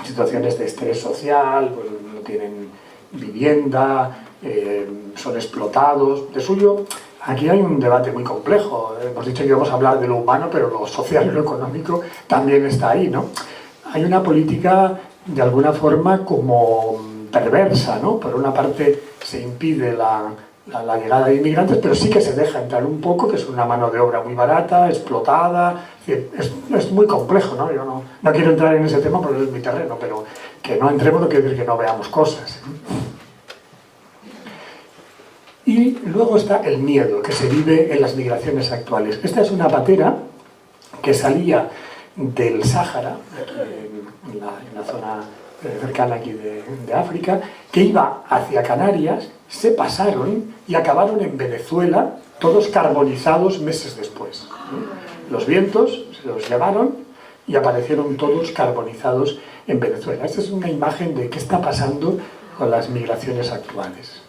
situaciones de estrés social, pues no tienen vivienda, son explotados. De suyo, aquí hay un debate muy complejo. Hemos dicho que íbamos a hablar de lo humano, pero lo social y lo económico también está ahí, ¿no? Hay una política de alguna forma como perversa, ¿no? Por una parte se impide la llegada de inmigrantes, pero sí que se deja entrar un poco, que es una mano de obra muy barata, explotada. Es muy complejo, ¿no? Yo no quiero entrar en ese tema porque es mi terreno, pero que no entremos no quiere decir que no veamos cosas. Y luego está el miedo que se vive en las migraciones actuales. Esta es una patera que salía del Sáhara, en la zona cercana aquí de África, que iba hacia Canarias, se pasaron y acabaron en Venezuela, todos carbonizados meses después. Los vientos se los llevaron y aparecieron todos carbonizados en Venezuela. Esta es una imagen de qué está pasando con las migraciones actuales.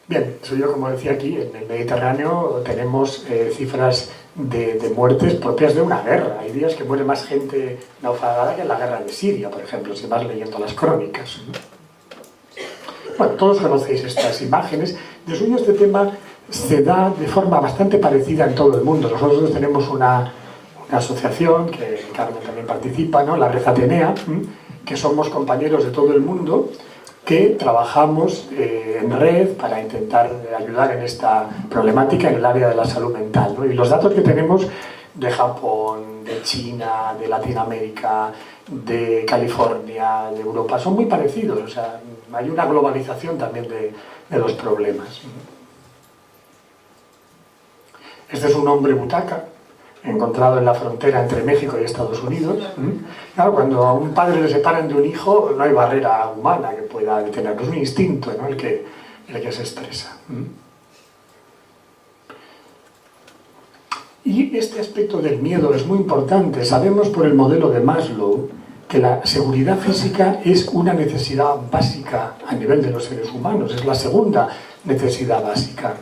Bien, eso yo, como decía aquí, en el Mediterráneo tenemos cifras de muertes propias de una guerra. Hay días que muere más gente naufragada que en la guerra de Siria, por ejemplo, si vas leyendo las crónicas. Bueno, todos conocéis estas imágenes. De suyo este tema se da de forma bastante parecida en todo el mundo. Nosotros tenemos una asociación, que Carmen también participa, ¿no? La Red Atenea, que somos compañeros de todo el mundo, que trabajamos en red para intentar ayudar en esta problemática en el área de la salud mental, ¿no? Y los datos que tenemos de Japón, de China, de Latinoamérica, de California, de Europa, son muy parecidos. O sea, hay una globalización también de los problemas. Este es un hombre butaca, encontrado en la frontera entre México y Estados Unidos. Claro, cuando a un padre le separan de un hijo, no hay barrera humana que pueda detenerlo, es un instinto, ¿no? el que se expresa. Y este aspecto del miedo es muy importante. Sabemos por el modelo de Maslow que la seguridad física es una necesidad básica a nivel de los seres humanos, es la segunda necesidad básica.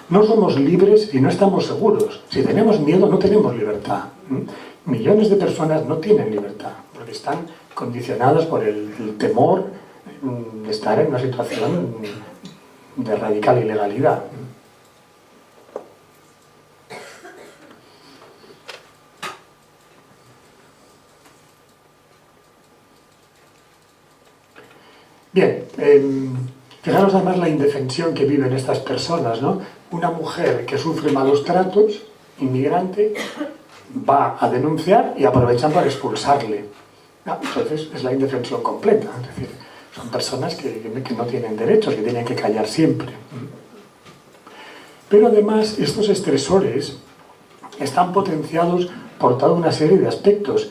No somos libres si no estamos seguros. Si tenemos miedo, no tenemos libertad. Millones de personas no tienen libertad, porque están condicionadas por el temor de estar en una situación de radical ilegalidad. Bien, fijaros además la indefensión que viven estas personas, ¿no? Una mujer que sufre malos tratos, inmigrante, va a denunciar y aprovechan para expulsarle. Entonces es la indefensión completa, es decir, son personas que no tienen derechos, que tienen que callar siempre. Pero además estos estresores están potenciados por toda una serie de aspectos.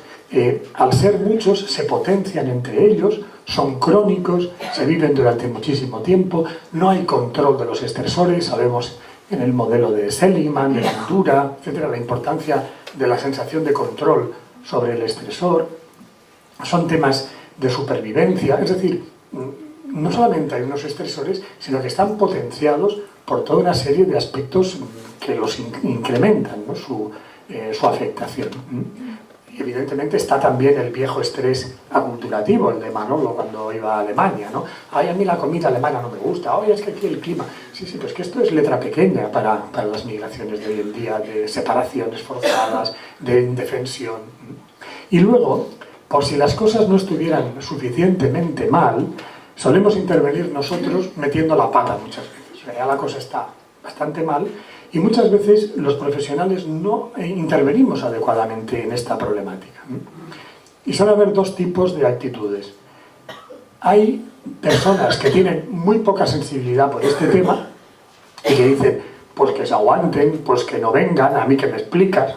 Al ser muchos, se potencian entre ellos, son crónicos, se viven durante muchísimo tiempo, no hay control de los estresores. Sabemos en el modelo de Seligman, de Bandura, etcétera, la importancia de la sensación de control sobre el estresor. Son temas de supervivencia, es decir, no solamente hay unos estresores, sino que están potenciados por toda una serie de aspectos que los incrementan, ¿no? su afectación. Y evidentemente está también el viejo estrés aculturativo, el de Manolo cuando iba a Alemania, ¿no? Ay, a mí la comida alemana no me gusta, oye, es que aquí el clima... Sí, pues que esto es letra pequeña para las migraciones de hoy en día, de separaciones forzadas, de indefensión. Y luego, por si las cosas no estuvieran suficientemente mal, solemos intervenir nosotros metiendo la pata muchas veces. O sea, ya la cosa está bastante mal, y muchas veces los profesionales no intervenimos adecuadamente en esta problemática. Y suele haber dos tipos de actitudes. Hay personas que tienen muy poca sensibilidad por este tema y que dicen, pues que se aguanten, pues que no vengan, a mí que me explicas.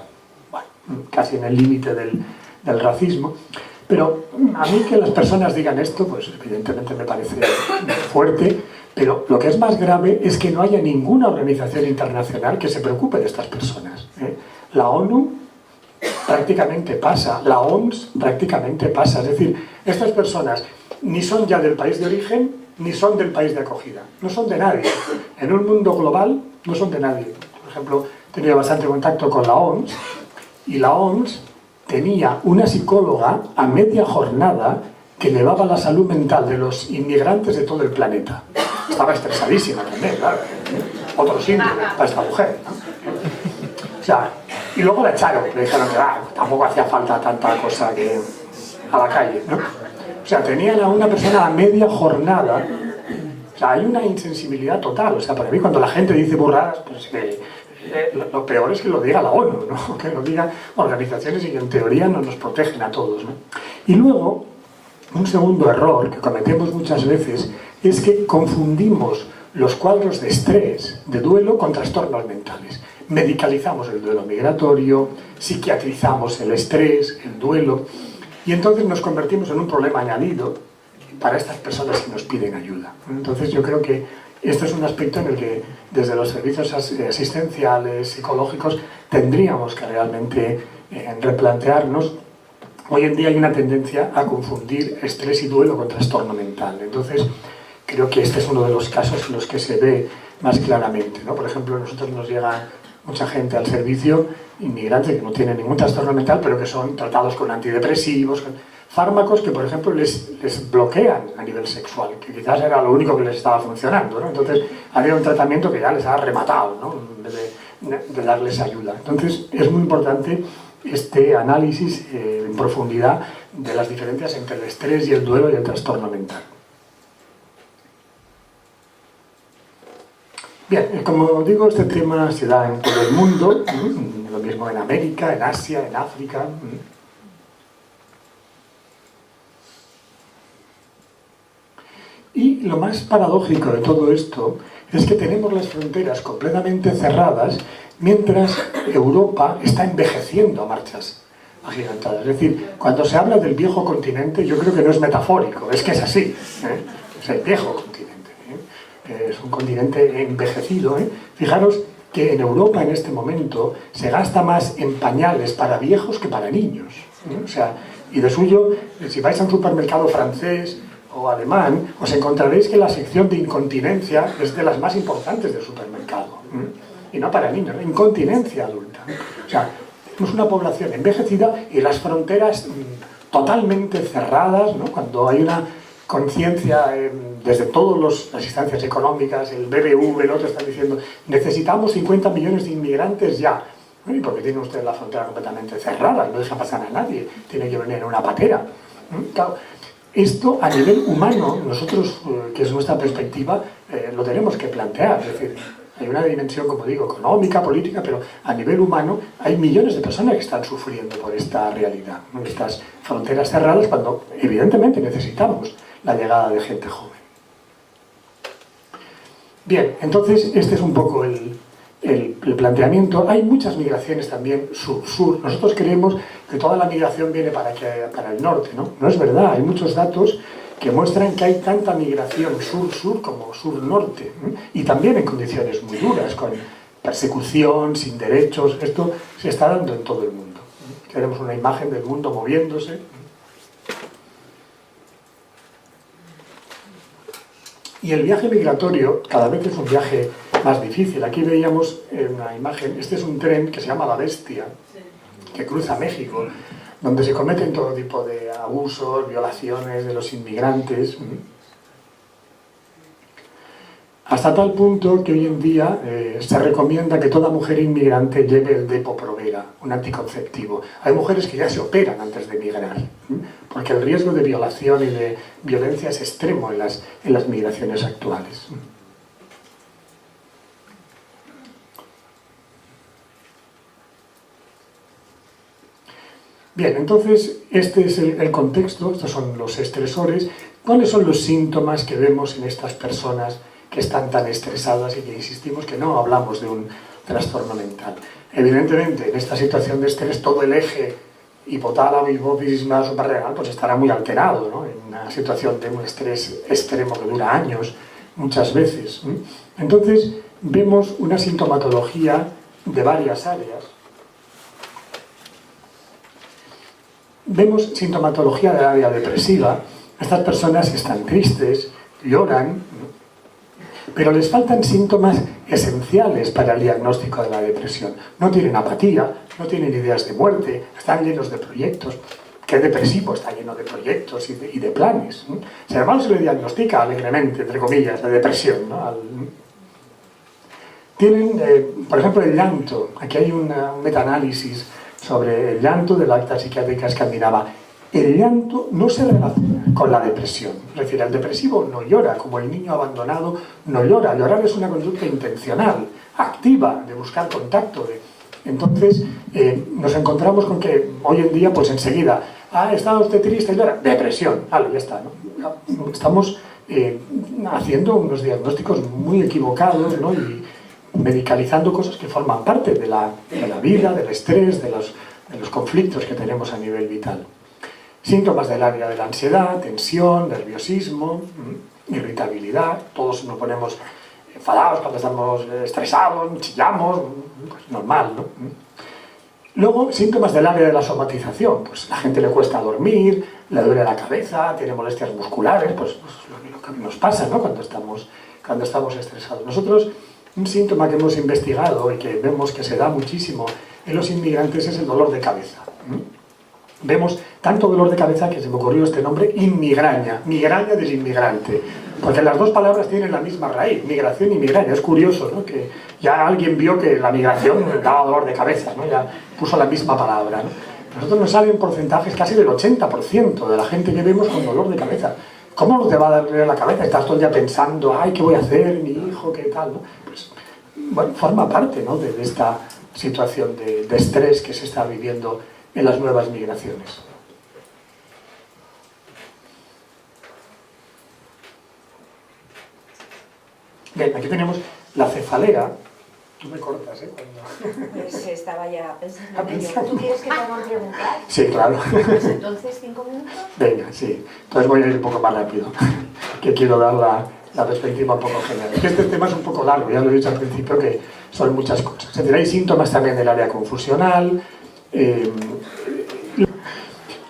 Bueno, casi en el límite del racismo. Pero a mí que las personas digan esto, pues evidentemente me parece fuerte, pero lo que es más grave es que no haya ninguna organización internacional que se preocupe de estas personas. La ONU prácticamente pasa, la OMS prácticamente pasa, es decir, estas personas ni son ya del país de origen, ni son del país de acogida, no son de nadie. En un mundo global no son de nadie. Por ejemplo, he tenido bastante contacto con la OMS, y la OMS tenía una psicóloga a media jornada que llevaba la salud mental de los inmigrantes de todo el planeta. Estaba estresadísima también, claro. Otro síndrome para esta mujer, ¿no? O sea, y luego la echaron, le dijeron que tampoco hacía falta tanta cosa que a la calle, ¿no? O sea, tenían a una persona a media jornada. O sea, hay una insensibilidad total. O sea, para mí cuando la gente dice burradas, pues que lo peor es que lo diga la ONU, ¿no? Que lo digan organizaciones y que en teoría no nos protegen a todos, ¿no? Y luego, un segundo error que cometemos muchas veces es que confundimos los cuadros de estrés, de duelo, con trastornos mentales. Medicalizamos el duelo migratorio, psiquiatrizamos el estrés, el duelo, y entonces nos convertimos en un problema añadido para estas personas que nos piden ayuda. Entonces yo creo que esto es un aspecto en el que desde los servicios asistenciales, psicológicos, tendríamos que realmente replantearnos. Hoy en día hay una tendencia a confundir estrés y duelo con trastorno mental. Entonces, creo que este es uno de los casos en los que se ve más claramente, ¿no? Por ejemplo, a nosotros nos llega mucha gente al servicio, inmigrantes que no tienen ningún trastorno mental, pero que son tratados con antidepresivos. fármacos que, por ejemplo, les bloquean a nivel sexual, que quizás era lo único que les estaba funcionando, ¿no? Entonces, había un tratamiento que ya les ha rematado, ¿no? En vez de darles ayuda. Entonces, es muy importante este análisis en profundidad de las diferencias entre el estrés y el duelo y el trastorno mental. Bien, como digo, este tema se da en todo el mundo, lo mismo en América, en Asia, en África. Y lo más paradójico de todo esto es que tenemos las fronteras completamente cerradas mientras Europa está envejeciendo a marchas agigantadas. Es decir, cuando se habla del viejo continente, yo creo que no es metafórico, es que es así, es el viejo continente. Es un continente envejecido. Fijaros que en Europa en este momento se gasta más en pañales para viejos que para niños. O sea, y de suyo, si vais a un supermercado francés o alemán, os encontraréis que la sección de incontinencia es de las más importantes del supermercado. Y no para niños, incontinencia adulta. O sea, tenemos una población envejecida y las fronteras totalmente cerradas, ¿no? Cuando hay una conciencia desde todas las instancias económicas, el BBV, el otro, están diciendo necesitamos 50 millones de inmigrantes ya. ¿Y por qué tiene usted la frontera completamente cerrada? No deja pasar a nadie, tiene que venir en una patera. Claro, esto a nivel humano, nosotros, que es nuestra perspectiva, lo tenemos que plantear. Es decir, hay una dimensión, como digo, económica, política, pero a nivel humano hay millones de personas que están sufriendo por esta realidad, ¿no? Estas fronteras cerradas, cuando evidentemente necesitamos la llegada de gente joven. Bien, entonces este es un poco el planteamiento. Hay muchas migraciones también sur-sur. Nosotros creemos que toda la migración viene para el norte, ¿no? No es verdad, hay muchos datos que muestran que hay tanta migración sur-sur como sur-norte, y también en condiciones muy duras, con persecución, sin derechos. Esto se está dando en todo el mundo. Tenemos una imagen del mundo moviéndose. Y el viaje migratorio cada vez es un viaje más difícil. Aquí veíamos en una imagen, este es un tren que se llama La Bestia, que cruza México, donde se cometen todo tipo de abusos, violaciones de los inmigrantes, hasta tal punto que hoy en día se recomienda que toda mujer inmigrante lleve el Depo-Provera, un anticonceptivo. Hay mujeres que ya se operan antes de migrar, porque el riesgo de violación y de violencia es extremo en las migraciones actuales. Bien, entonces este es el contexto, estos son los estresores. ¿Cuáles son los síntomas que vemos en estas personas que están tan estresadas y que insistimos que no hablamos de un trastorno mental? Evidentemente, en esta situación de estrés, todo el eje hipotálamo, hipófisis, suprarrenal, pues estará muy alterado, ¿no? En una situación de un estrés extremo que dura años, muchas veces. Entonces, vemos una sintomatología de varias áreas. Vemos sintomatología del área depresiva. Estas personas están tristes, lloran, pero les faltan síntomas esenciales para el diagnóstico de la depresión. No tienen apatía, no tienen ideas de muerte, están llenos de proyectos. ¿Qué depresivo? Está lleno de proyectos y de planes. Sin embargo, se le diagnostica alegremente, entre comillas, de depresión, ¿no? Tienen, por ejemplo, el llanto. Aquí hay un metaanálisis sobre el llanto de la acta psiquiátrica escandinava. El llanto no se relaciona con la depresión. Es decir, el depresivo no llora, como el niño abandonado no llora. Llorar es una conducta intencional, activa, de buscar contacto. Entonces, nos encontramos con que hoy en día, pues enseguida, ¿está usted triste? Llora. Depresión. Vale, ya está, ¿no? Estamos haciendo unos diagnósticos muy equivocados, ¿no? Y medicalizando cosas que forman parte de la vida, del estrés, de los conflictos que tenemos a nivel vital. Síntomas del área de la ansiedad, tensión, nerviosismo, irritabilidad. Todos nos ponemos enfadados cuando estamos estresados, chillamos, pues normal, ¿no? Luego, síntomas del área de la somatización. Pues a la gente le cuesta dormir, le duele la cabeza, tiene molestias musculares, pues lo que nos pasa, ¿no? Cuando estamos estresados. Nosotros, un síntoma que hemos investigado y que vemos que se da muchísimo en los inmigrantes es el dolor de cabeza. vemos tanto dolor de cabeza que se me ocurrió este nombre, inmigraña, migraña del inmigrante. Porque las dos palabras tienen la misma raíz, migración y migraña. Es curioso, ¿no? Que ya alguien vio que la migración daba dolor de cabeza, ¿no? Ya puso la misma palabra, ¿no? Nosotros nos salen porcentajes casi del 80% de la gente que vemos con dolor de cabeza. ¿Cómo no te va a dar la cabeza? Estás todo el día pensando, ay, ¿qué voy a hacer? Mi hijo, ¿qué tal? ¿No? Pues, bueno, forma parte, ¿no? de esta situación de estrés que se está viviendo en las nuevas migraciones. Bien, aquí tenemos la cefalea. Tú me cortas, ¿eh? Cuando... Pues estaba ya pensando en ello. ¿Tú quieres que te haga preguntar? Sí, claro. Pues entonces, 5 minutos. Venga, sí. Entonces voy a ir un poco más rápido, que quiero dar la perspectiva un poco general. Es que este tema es un poco largo, ya lo he dicho al principio, que son muchas cosas. Es decir, hay síntomas también del área confusional.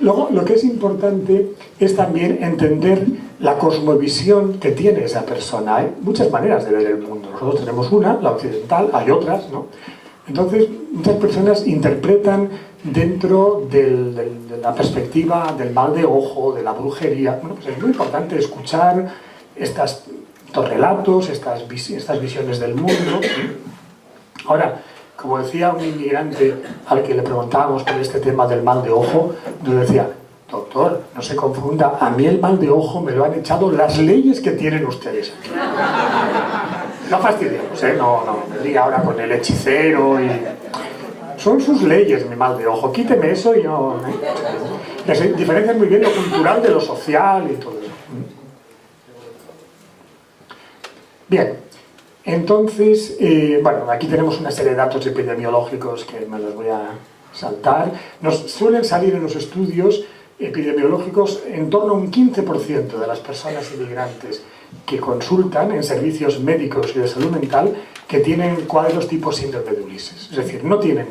Luego, lo que es importante es también entender la cosmovisión que tiene esa persona. Hay muchas maneras de ver el mundo. Nosotros tenemos una, la occidental, hay otras, ¿no? Entonces, muchas personas interpretan dentro de la perspectiva del mal de ojo, de la brujería. Bueno, pues es muy importante escuchar estos relatos, estas visiones del mundo. Ahora, como decía un inmigrante al que le preguntábamos por este tema del mal de ojo, nos decía, doctor, no se confunda, a mí el mal de ojo me lo han echado las leyes que tienen ustedes aquí. No fastidiemos, no me diga ahora con el hechicero y... Son sus leyes mi mal de ojo, quíteme eso y no... Diferencian muy bien lo cultural de lo social y todo eso. Bien. Entonces, bueno, aquí tenemos una serie de datos epidemiológicos que me los voy a saltar. Nos suelen salir en los estudios epidemiológicos en torno a un 15% de las personas inmigrantes que consultan en servicios médicos y de salud mental que tienen cuadros tipo síndrome de Ulises. Es decir, no tienen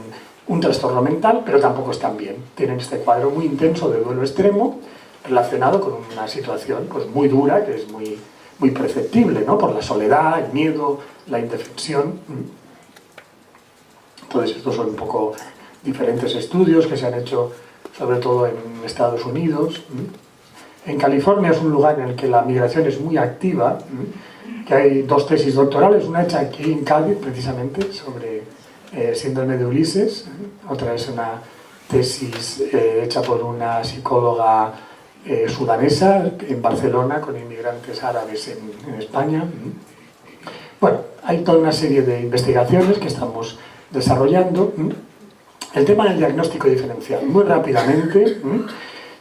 un trastorno mental, pero tampoco están bien. Tienen este cuadro muy intenso de duelo extremo relacionado con una situación pues, muy dura, que es muy perceptible, ¿no? Por la soledad, el miedo, la indefensión. Entonces, estos son un poco diferentes estudios que se han hecho, sobre todo en Estados Unidos. En California es un lugar en el que la migración es muy activa, que hay 2 tesis doctorales, una hecha aquí en Cádiz, precisamente, sobre síndrome de Ulises, otra es una tesis hecha por una psicóloga sudanesa en Barcelona con inmigrantes árabes en España. Bueno, hay toda una serie de investigaciones que estamos desarrollando. El tema del diagnóstico diferencial, muy rápidamente.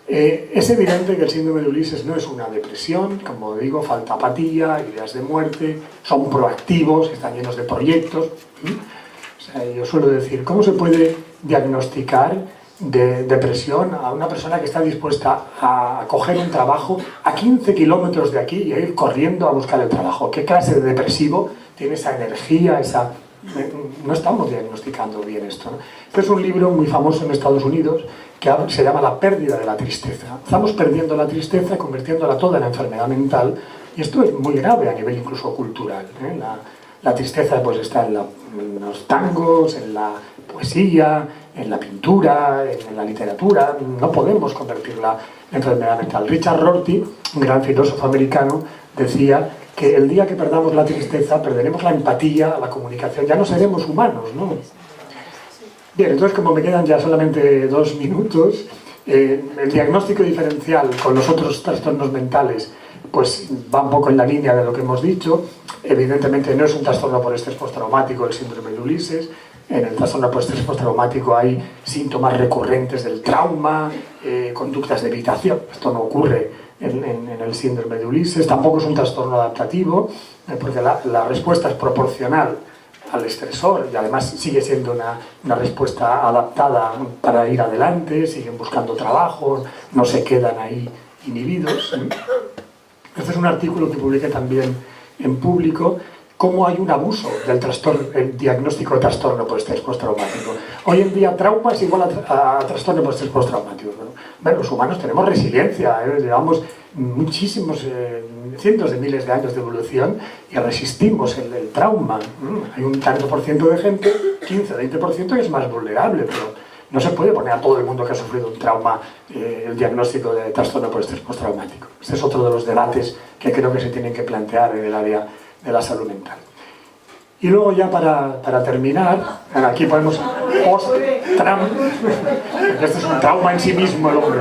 Es evidente que el síndrome de Ulises no es una depresión, como digo, falta apatía, ideas de muerte, son proactivos, están llenos de proyectos. O sea, yo suelo decir, ¿cómo se puede diagnosticar de depresión a una persona que está dispuesta a coger un trabajo a 15 kilómetros de aquí y a ir corriendo a buscar el trabajo? ¿Qué clase de depresivo tiene esa energía, esa...? No estamos diagnosticando bien esto, ¿no? Este es un libro muy famoso en Estados Unidos que se llama La pérdida de la tristeza. Estamos perdiendo la tristeza, convirtiéndola toda en enfermedad mental, y esto es muy grave a nivel incluso cultural, ¿eh? La tristeza pues está en los tangos, en la poesía, en la pintura, en la literatura. No podemos convertirla en enfermedad mental. Richard Rorty, un gran filósofo americano, decía que el día que perdamos la tristeza, perderemos la empatía, la comunicación, ya no seremos humanos, ¿no? Bien, entonces como me quedan ya solamente 2 minutos, el diagnóstico diferencial con los otros trastornos mentales pues va un poco en la línea de lo que hemos dicho. Evidentemente no es un trastorno por estrés postraumático el síndrome de Ulises. En el trastorno por estrés postraumático hay síntomas recurrentes del trauma, conductas de evitación. Esto no ocurre en el síndrome de Ulises. Tampoco es un trastorno adaptativo, porque la respuesta es proporcional al estresor y además sigue siendo una respuesta adaptada para ir adelante, siguen buscando trabajo, no se quedan ahí inhibidos. Este es un artículo que publiqué también en Público, cómo hay un abuso del el diagnóstico de trastorno por estrés postraumático. Hoy en día trauma es igual a trastorno por estrés postraumático. Bueno, los humanos tenemos resiliencia, llevamos muchísimos, cientos de miles de años de evolución y resistimos el trauma. Hay un tanto por ciento de gente, 15-20%, que es más vulnerable, pero no se puede poner a todo el mundo que ha sufrido un trauma el diagnóstico de trastorno por estrés postraumático. Este es otro de los debates que creo que se tienen que plantear en el área de la salud mental. Y luego ya para terminar, aquí ponemos post-trauma, porque este es un trauma en sí mismo el hombre.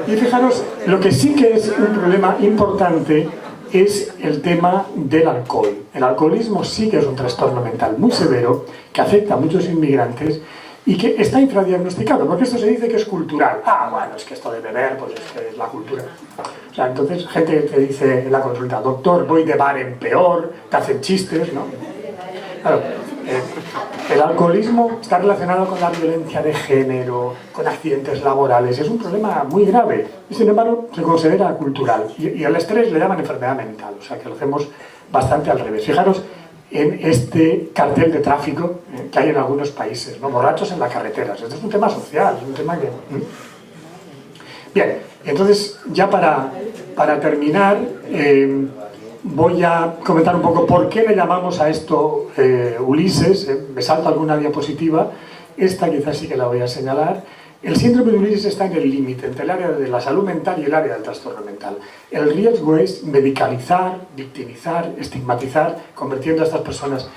Y fijaros, lo que sí que es un problema importante es el tema del alcohol. El alcoholismo sí que es un trastorno mental muy severo que afecta a muchos inmigrantes y que está infradiagnosticado, porque esto se dice que es cultural. Bueno, es que esto de beber, pues es que es la cultura. O sea, entonces, gente que dice en la consulta, doctor, voy de bar en peor, te hacen chistes, ¿no? Claro, el alcoholismo está relacionado con la violencia de género, con accidentes laborales, es un problema muy grave y sin embargo se considera cultural. Y al estrés le llaman enfermedad mental, o sea que lo hacemos bastante al revés. Fijaros en este cartel de tráfico que hay en algunos países, ¿no? Borrachos en las carreteras. Este es un tema social, es un tema que... Bien, entonces ya para terminar, voy a comentar un poco por qué le llamamos a esto Ulises. Me salta alguna diapositiva, esta quizás sí que la voy a señalar. El síndrome de Ulises está en el límite entre el área de la salud mental y el área del trastorno mental. El riesgo es medicalizar, victimizar, estigmatizar, convirtiendo a estas personas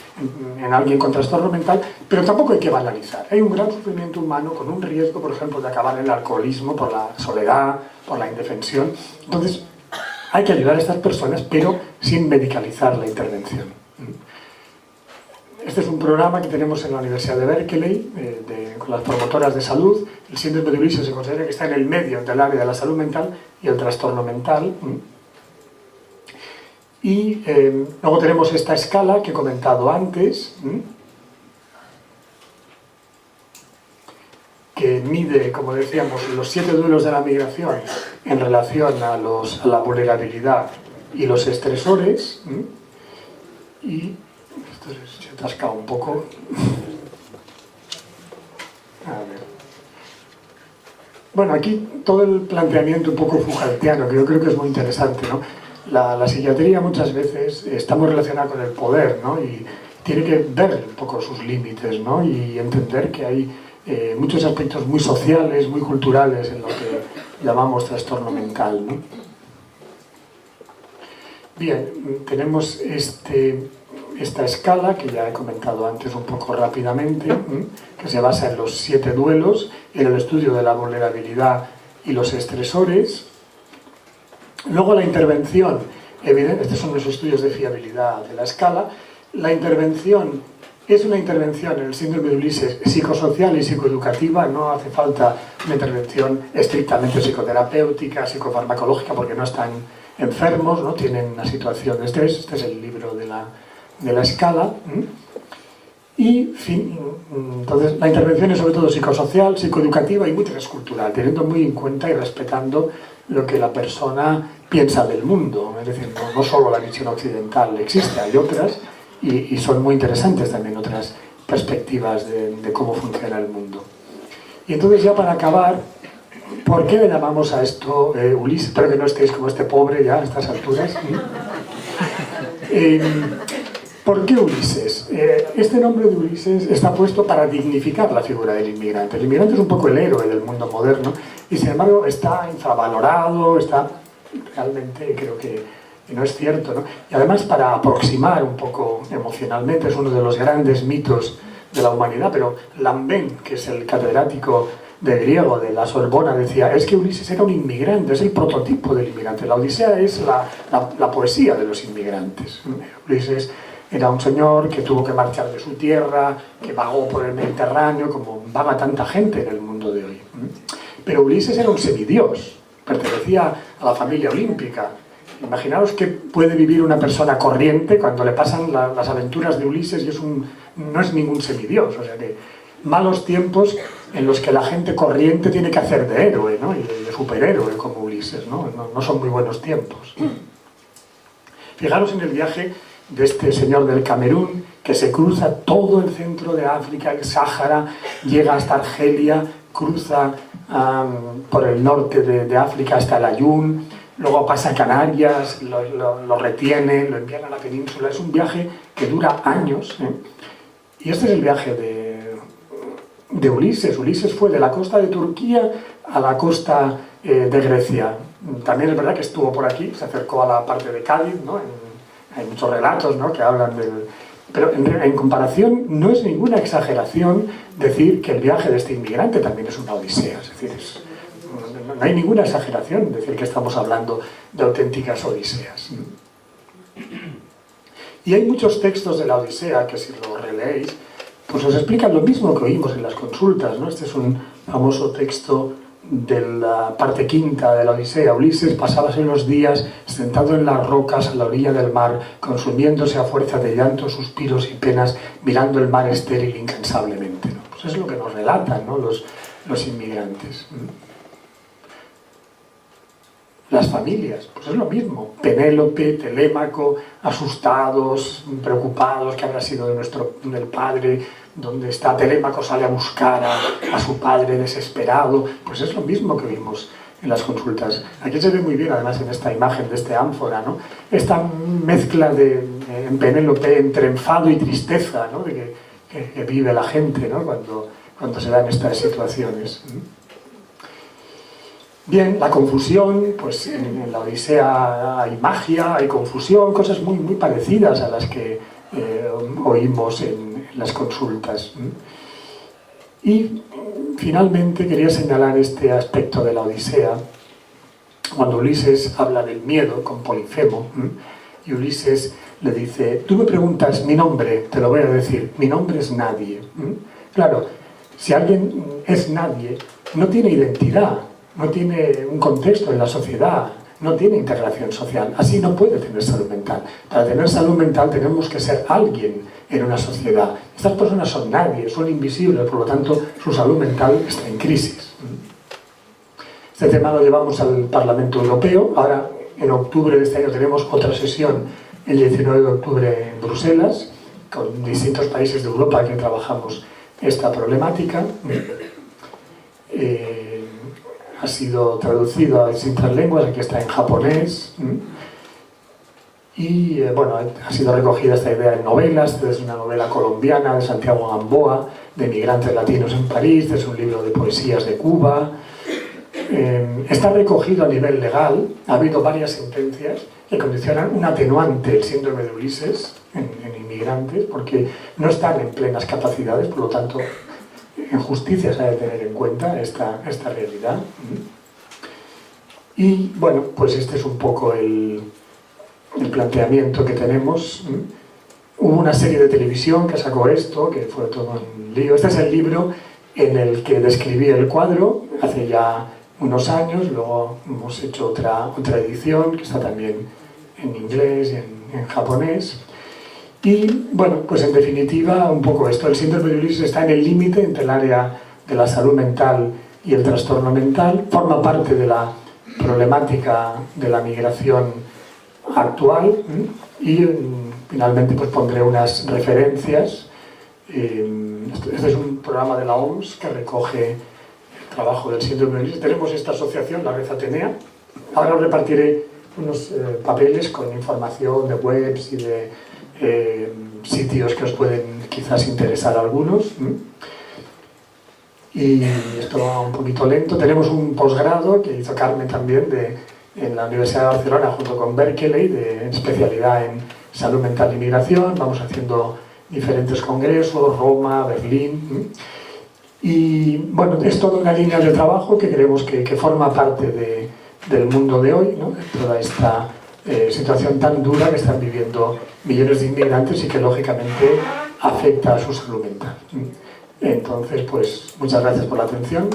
en alguien con trastorno mental, pero tampoco hay que banalizar. Hay un gran sufrimiento humano con un riesgo, por ejemplo, de acabar en el alcoholismo por la soledad, por la indefensión. Entonces, hay que ayudar a estas personas, pero sin medicalizar la intervención. Este es un programa que tenemos en la Universidad de Berkeley, con las promotoras de salud. El síndrome de Ulises se considera que está en el medio del área de la salud mental y el trastorno mental. Y luego tenemos esta escala que he comentado antes, que mide, como decíamos, los 7 duelos de la migración en relación a la vulnerabilidad y los estresores. Y esto se ha atascado un poco. A ver. Bueno, aquí todo el planteamiento un poco foucaultiano, que yo creo que es muy interesante, ¿no? La psiquiatría muchas veces está muy relacionada con el poder, ¿no? Y tiene que ver un poco sus límites, ¿no? Y entender que hay muchos aspectos muy sociales, muy culturales en lo que llamamos trastorno mental, ¿no? Bien, tenemos esta escala que ya he comentado antes un poco rápidamente, que se basa en los 7 duelos, en el estudio de la vulnerabilidad y los estresores. Luego la intervención, evidente, estos son los estudios de fiabilidad de la escala. La intervención es una intervención en el síndrome de Ulises psicosocial y psicoeducativa, no hace falta una intervención estrictamente psicoterapéutica, psicofarmacológica, porque no están enfermos, no tienen una situación de estrés. Este es el libro de la escala. Y entonces la intervención es sobre todo psicosocial, psicoeducativa y muy transcultural, teniendo muy en cuenta y respetando lo que la persona piensa del mundo. Es decir, no solo la visión occidental existe, hay otras y son muy interesantes también otras perspectivas de cómo funciona el mundo. Y entonces ya para acabar, ¿por qué le llamamos a esto Ulises? Espero que no estéis como este pobre ya a estas alturas. ¿Por qué Ulises? Este nombre de Ulises está puesto para dignificar la figura del inmigrante. El inmigrante es un poco el héroe del mundo moderno y sin embargo está infravalorado, está realmente, creo que no es cierto, ¿no? Y además para aproximar un poco emocionalmente, es uno de los grandes mitos de la humanidad, pero Lambén, que es el catedrático de griego de la Sorbona, decía, es que Ulises era un inmigrante, es el prototipo del inmigrante. La Odisea es la poesía de los inmigrantes. Ulises era un señor que tuvo que marchar de su tierra, que vagó por el Mediterráneo, como vaga tanta gente en el mundo de hoy. Pero Ulises era un semidios, pertenecía a la familia olímpica. Imaginaos que puede vivir una persona corriente cuando le pasan las aventuras de Ulises y no es ningún semidios. O sea que malos tiempos en los que la gente corriente tiene que hacer de héroe, ¿no? Y de superhéroe como Ulises, ¿no? No son muy buenos tiempos. Fijaros en el viaje de este señor del Camerún, que se cruza todo el centro de África, el Sáhara, llega hasta Argelia, cruza por el norte de África hasta el Ayun, luego pasa a Canarias, lo retiene, lo envían a la península. Es un viaje que dura años, Y este es el viaje de Ulises. Ulises fue de la costa de Turquía a la costa de Grecia. También es verdad que estuvo por aquí, se acercó a la parte de Cádiz, ¿no? Hay muchos relatos, ¿no?, que hablan del... Pero en comparación no es ninguna exageración decir que el viaje de este inmigrante también es una odisea. Es decir, no hay ninguna exageración decir que estamos hablando de auténticas odiseas. Y hay muchos textos de la Odisea que, si lo releéis, pues os explican lo mismo que oímos en las consultas, ¿no? Este es un famoso texto de la parte quinta de la Odisea. Ulises pasaba los días sentado en las rocas a la orilla del mar, consumiéndose a fuerza de llantos, suspiros y penas, mirando el mar estéril incansablemente, ¿no? Pues es lo que nos relatan, ¿no?, los inmigrantes. Las familias, pues es lo mismo. Penélope, Telémaco, asustados, preocupados, ¿qué habrá sido del padre? Donde está Telémaco, sale a buscar a su padre desesperado. Pues es lo mismo que vimos en las consultas. Aquí se ve muy bien, además, en esta imagen de este ánfora, ¿no?, esta mezcla en Penélope entre enfado y tristeza, ¿no?, de que vive la gente, ¿no?, cuando se dan estas situaciones. Bien, la confusión, pues en la Odisea hay magia, hay confusión, cosas muy, muy parecidas a las que oímos en las consultas. Y finalmente quería señalar este aspecto de la Odisea, cuando Ulises habla del miedo con Polifemo, y Ulises le dice: tú me preguntas mi nombre, te lo voy a decir, mi nombre es nadie. Claro, si alguien es nadie, no tiene identidad, no tiene un contexto en la sociedad, no tiene integración social, así no puede tener salud mental. Para tener salud mental tenemos que ser alguien en una sociedad. Estas personas son nadie, son invisibles, por lo tanto su salud mental está en crisis. Este tema lo llevamos al Parlamento Europeo. Ahora, en octubre de este año, tenemos otra sesión el 19 de octubre en Bruselas, con distintos países de Europa que trabajamos esta problemática. Ha sido traducido a distintas lenguas, aquí está en japonés, y bueno, ha sido recogida esta idea en novelas. Es una novela colombiana de Santiago Gamboa, de migrantes latinos en París. Es un libro de poesías de Cuba. Está recogido a nivel legal. Ha habido varias sentencias que condicionan un atenuante el síndrome de Ulises en inmigrantes, porque no están en plenas capacidades, por lo tanto en justicia se ha de tener en cuenta esta realidad. Y bueno, pues este es un poco el planteamiento que tenemos. Hubo una serie de televisión que sacó esto, que fue todo un lío. Este es el libro en el que describí el cuadro hace ya unos años. Luego hemos hecho otra edición que está también en inglés y en japonés. Y bueno, pues en definitiva un poco esto. El síndrome de Ulises está en el límite entre el área de la salud mental y el trastorno mental. Forma parte de la problemática de la migración actual. Y finalmente pues pondré unas referencias. Este es un programa de la OMS que recoge el trabajo del síndrome de Ulises. Tenemos esta asociación, la Red Atenea. Ahora os repartiré unos papeles con información de webs y de sitios que os pueden quizás interesar a algunos. Y esto va un poquito lento. Tenemos un posgrado que hizo Carmen también en la Universidad de Barcelona junto con Berkeley, de especialidad en salud mental y migración. Vamos haciendo diferentes congresos, Roma, Berlín. Y bueno, es toda una línea de trabajo que creemos que forma parte del mundo de hoy, ¿no? Toda esta situación tan dura que están viviendo millones de inmigrantes y que lógicamente afecta a su salud mental. Entonces, pues muchas gracias por la atención.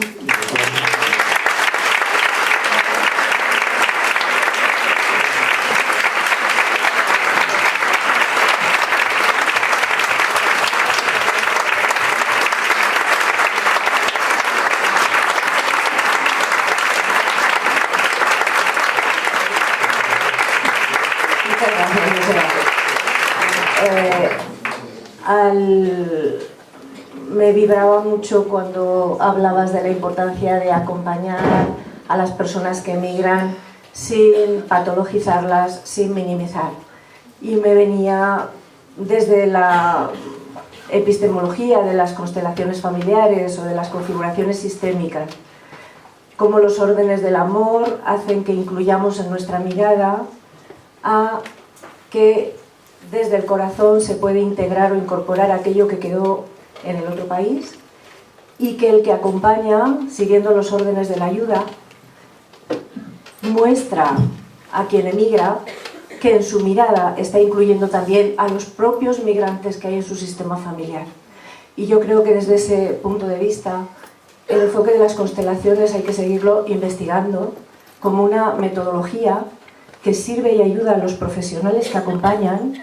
Me vibraba mucho cuando hablabas de la importancia de acompañar a las personas que emigran sin patologizarlas, sin minimizar. Y me venía desde la epistemología de las constelaciones familiares o de las configuraciones sistémicas, cómo los órdenes del amor hacen que incluyamos en nuestra mirada a que desde el corazón se puede integrar o incorporar aquello que quedó en el otro país, y que el que acompaña, siguiendo los órdenes de la ayuda, muestra a quien emigra que en su mirada está incluyendo también a los propios migrantes que hay en su sistema familiar. Y yo creo que desde ese punto de vista, el enfoque de las constelaciones hay que seguirlo investigando como una metodología que sirve y ayuda a los profesionales que acompañan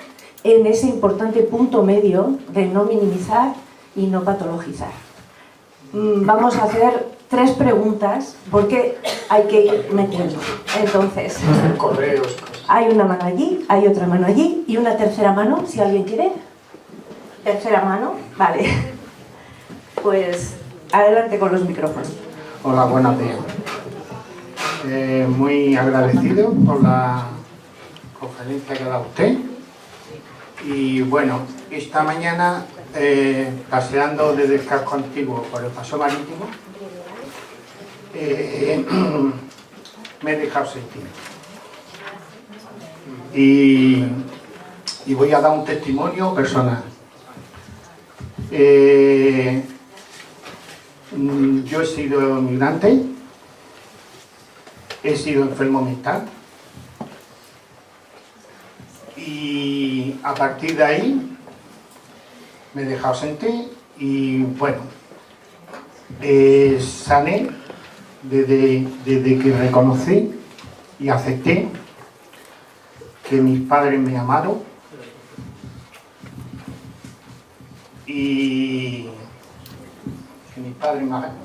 en ese importante punto medio de no minimizar y no patologizar. Vamos a hacer 3 preguntas porque hay que ir metiendo. Entonces, correos. Hay una mano allí, hay otra mano allí y una tercera mano, si alguien quiere. Tercera mano, vale. Pues adelante con los micrófonos. Hola, buenos días. Muy agradecido por la conferencia que ha dado usted. Y bueno, esta mañana, paseando desde el casco antiguo por el paso marítimo, me he dejado sentir. Y voy a dar un testimonio personal. Yo he sido migrante, he sido enfermo mental y a partir de ahí me he dejado sentir y bueno, sané desde que reconocí y acepté que mis padres me amaron y que mis padres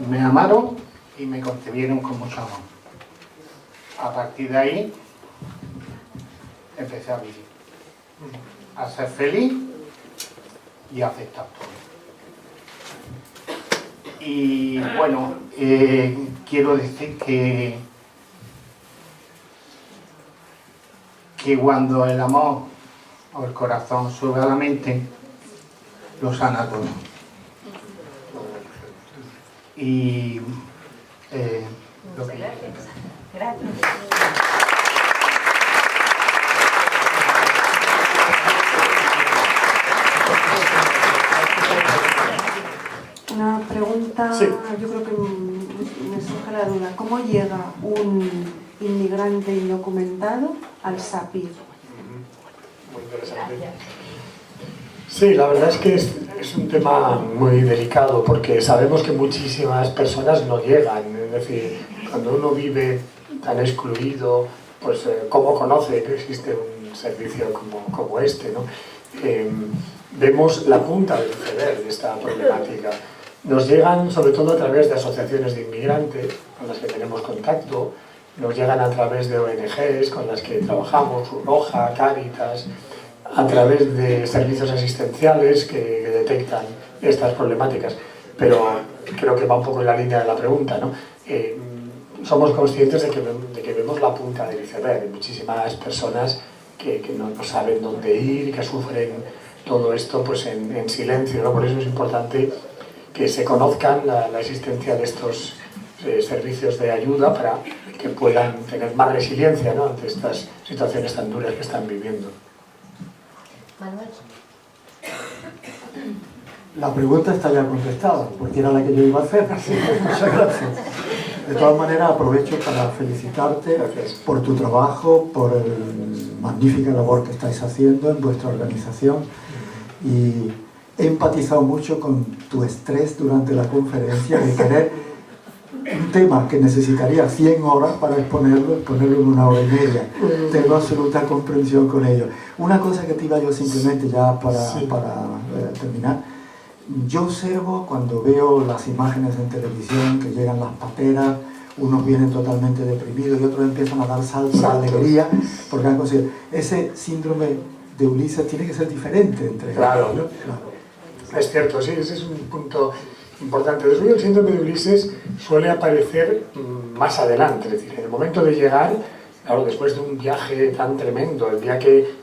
me amaron y me concebieron con mucho amor. A partir de ahí empecé a vivir, a ser feliz y a aceptar todo. Y bueno, quiero decir que cuando el amor o el corazón sube a la mente, lo sana todo. Y lo que... Gracias. Una pregunta, sí. Yo creo que me surge la duda. ¿Cómo llega un inmigrante indocumentado al SAPIR? Muy interesante. Sí, la verdad es que es un tema muy delicado porque sabemos que muchísimas personas no llegan. Es decir, cuando uno vive tan excluido, pues ¿cómo conoce que existe un servicio como este, ¿no? Vemos la punta del iceberg de esta problemática. Nos llegan sobre todo a través de asociaciones de inmigrantes con las que tenemos contacto, nos llegan a través de ONGs con las que trabajamos, Cruz Roja, Cáritas, a través de servicios asistenciales que detectan estas problemáticas. Pero creo que va un poco en la línea de la pregunta, ¿no? Somos conscientes de que vemos la punta del iceberg. Hay muchísimas personas que no saben dónde ir y que sufren todo esto pues en silencio, ¿no? Por eso es importante que se conozcan la existencia de estos servicios de ayuda para que puedan tener más resiliencia, ¿no? Ante estas situaciones tan duras que están viviendo. Manuel. La pregunta está ya contestada, porque era la que yo iba a hacer. Muchas gracias. De todas maneras, aprovecho para felicitarte por tu trabajo, por la magnífica labor que estáis haciendo en vuestra organización. Y he empatizado mucho con tu estrés durante la conferencia de querer un tema que necesitaría 100 horas para exponerlo en 1 hora y media. Tengo absoluta comprensión con ello. Una cosa que te iba yo simplemente ya para terminar. Yo observo cuando veo las imágenes en televisión que llegan las pateras, unos vienen totalmente deprimidos y otros empiezan a dar saltos de alegría porque han conseguido. Ese síndrome de Ulises tiene que ser diferente entre Claro, ellos, ¿no? Claro. Es cierto, sí, ese es un punto importante. Desde luego el síndrome de Ulises suele aparecer más adelante, es decir, en el momento de llegar, claro, después de un viaje tan tremendo, el día que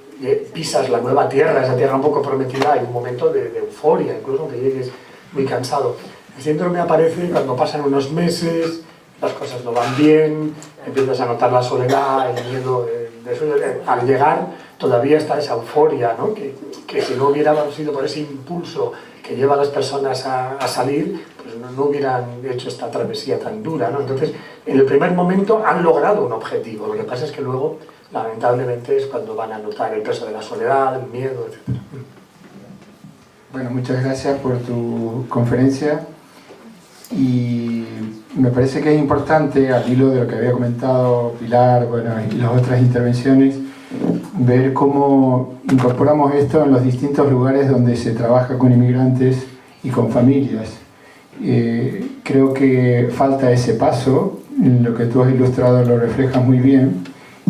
pisas la nueva tierra, esa tierra un poco prometida, hay un momento de euforia, incluso aunque llegues muy cansado. El síndrome aparece cuando pasan unos meses, las cosas no van bien, empiezas a notar la soledad, el miedo de eso. Al llegar todavía está esa euforia, ¿no? Que si no hubiera sido por ese impulso que lleva a las personas a salir, pues no hubieran hecho esta travesía tan dura, ¿no? Entonces, en el primer momento han logrado un objetivo, lo que pasa es que luego, lamentablemente, es cuando van a notar el peso de la soledad, el miedo, etc. Bueno, muchas gracias por tu conferencia y me parece que es importante, al hilo de lo que había comentado Pilar, bueno, y las otras intervenciones, ver cómo incorporamos esto en los distintos lugares donde se trabaja con inmigrantes y con familias. Creo que falta ese paso, lo que tú has ilustrado lo reflejas muy bien,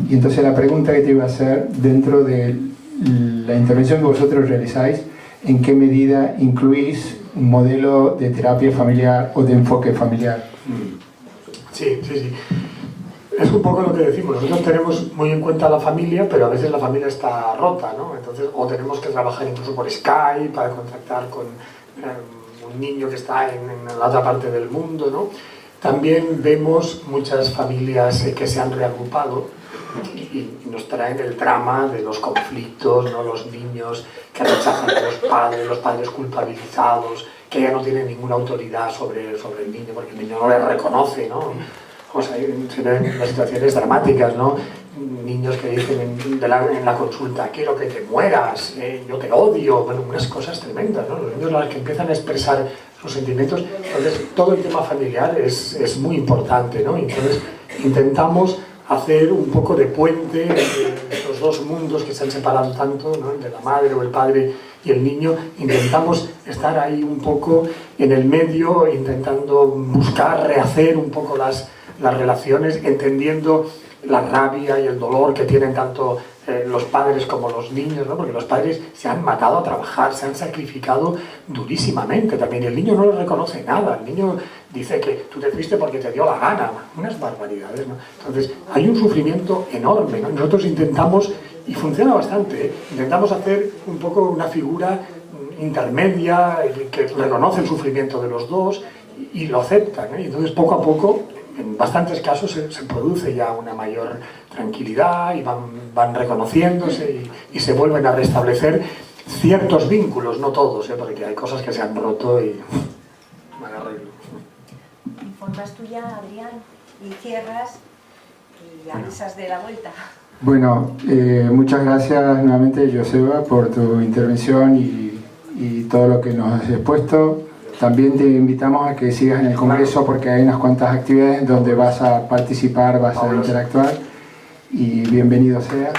y entonces la pregunta que te iba a hacer, dentro de la intervención que vosotros realizáis, ¿en qué medida incluís un modelo de terapia familiar o de enfoque familiar? Sí. Es un poco lo que decimos, nosotros tenemos muy en cuenta la familia, pero a veces la familia está rota, ¿no? Entonces, o tenemos que trabajar incluso por Skype para contactar con un niño que está en la otra parte del mundo, ¿no? También vemos muchas familias que se han reagrupado y nos traen el drama de los conflictos, ¿no? Los niños que rechazan a los padres culpabilizados, que ya no tienen ninguna autoridad sobre el niño porque el niño no les reconoce, ¿no? O sea, se ven las situaciones dramáticas, ¿no? Niños que dicen en la consulta, quiero que te mueras, yo te odio, bueno, unas cosas tremendas, ¿no? Los niños que empiezan a expresar sus sentimientos, entonces todo el tema familiar es muy importante, ¿no? Entonces intentamos hacer un poco de puente entre estos dos mundos que se han separado tanto, ¿no? De la madre o el padre y el niño. Intentamos estar ahí un poco en el medio, intentando buscar, rehacer un poco las relaciones, entendiendo la rabia y el dolor que tienen tanto los padres como los niños, ¿no? Porque los padres se han matado a trabajar, se han sacrificado durísimamente también, y el niño no les reconoce nada, el niño dice que tú te fuiste porque te dio la gana, unas barbaridades, ¿no? Entonces hay un sufrimiento enorme, ¿no? Nosotros intentamos, y funciona bastante, intentamos hacer un poco una figura intermedia que reconoce el sufrimiento de los dos y lo acepta, ¿no? Y entonces poco a poco, en bastantes casos se produce ya una mayor tranquilidad y van reconociéndose y se vuelven a restablecer ciertos vínculos, no todos, porque hay cosas que se han roto y van a arreglo. Informas tú ya, Adrián, y cierras y avisas de la vuelta. Bueno, muchas gracias nuevamente, Joseba, por tu intervención y todo lo que nos has expuesto. También te invitamos a que sigas en el Congreso porque hay unas cuantas actividades donde vas a participar, vas a interactuar y bienvenido sea.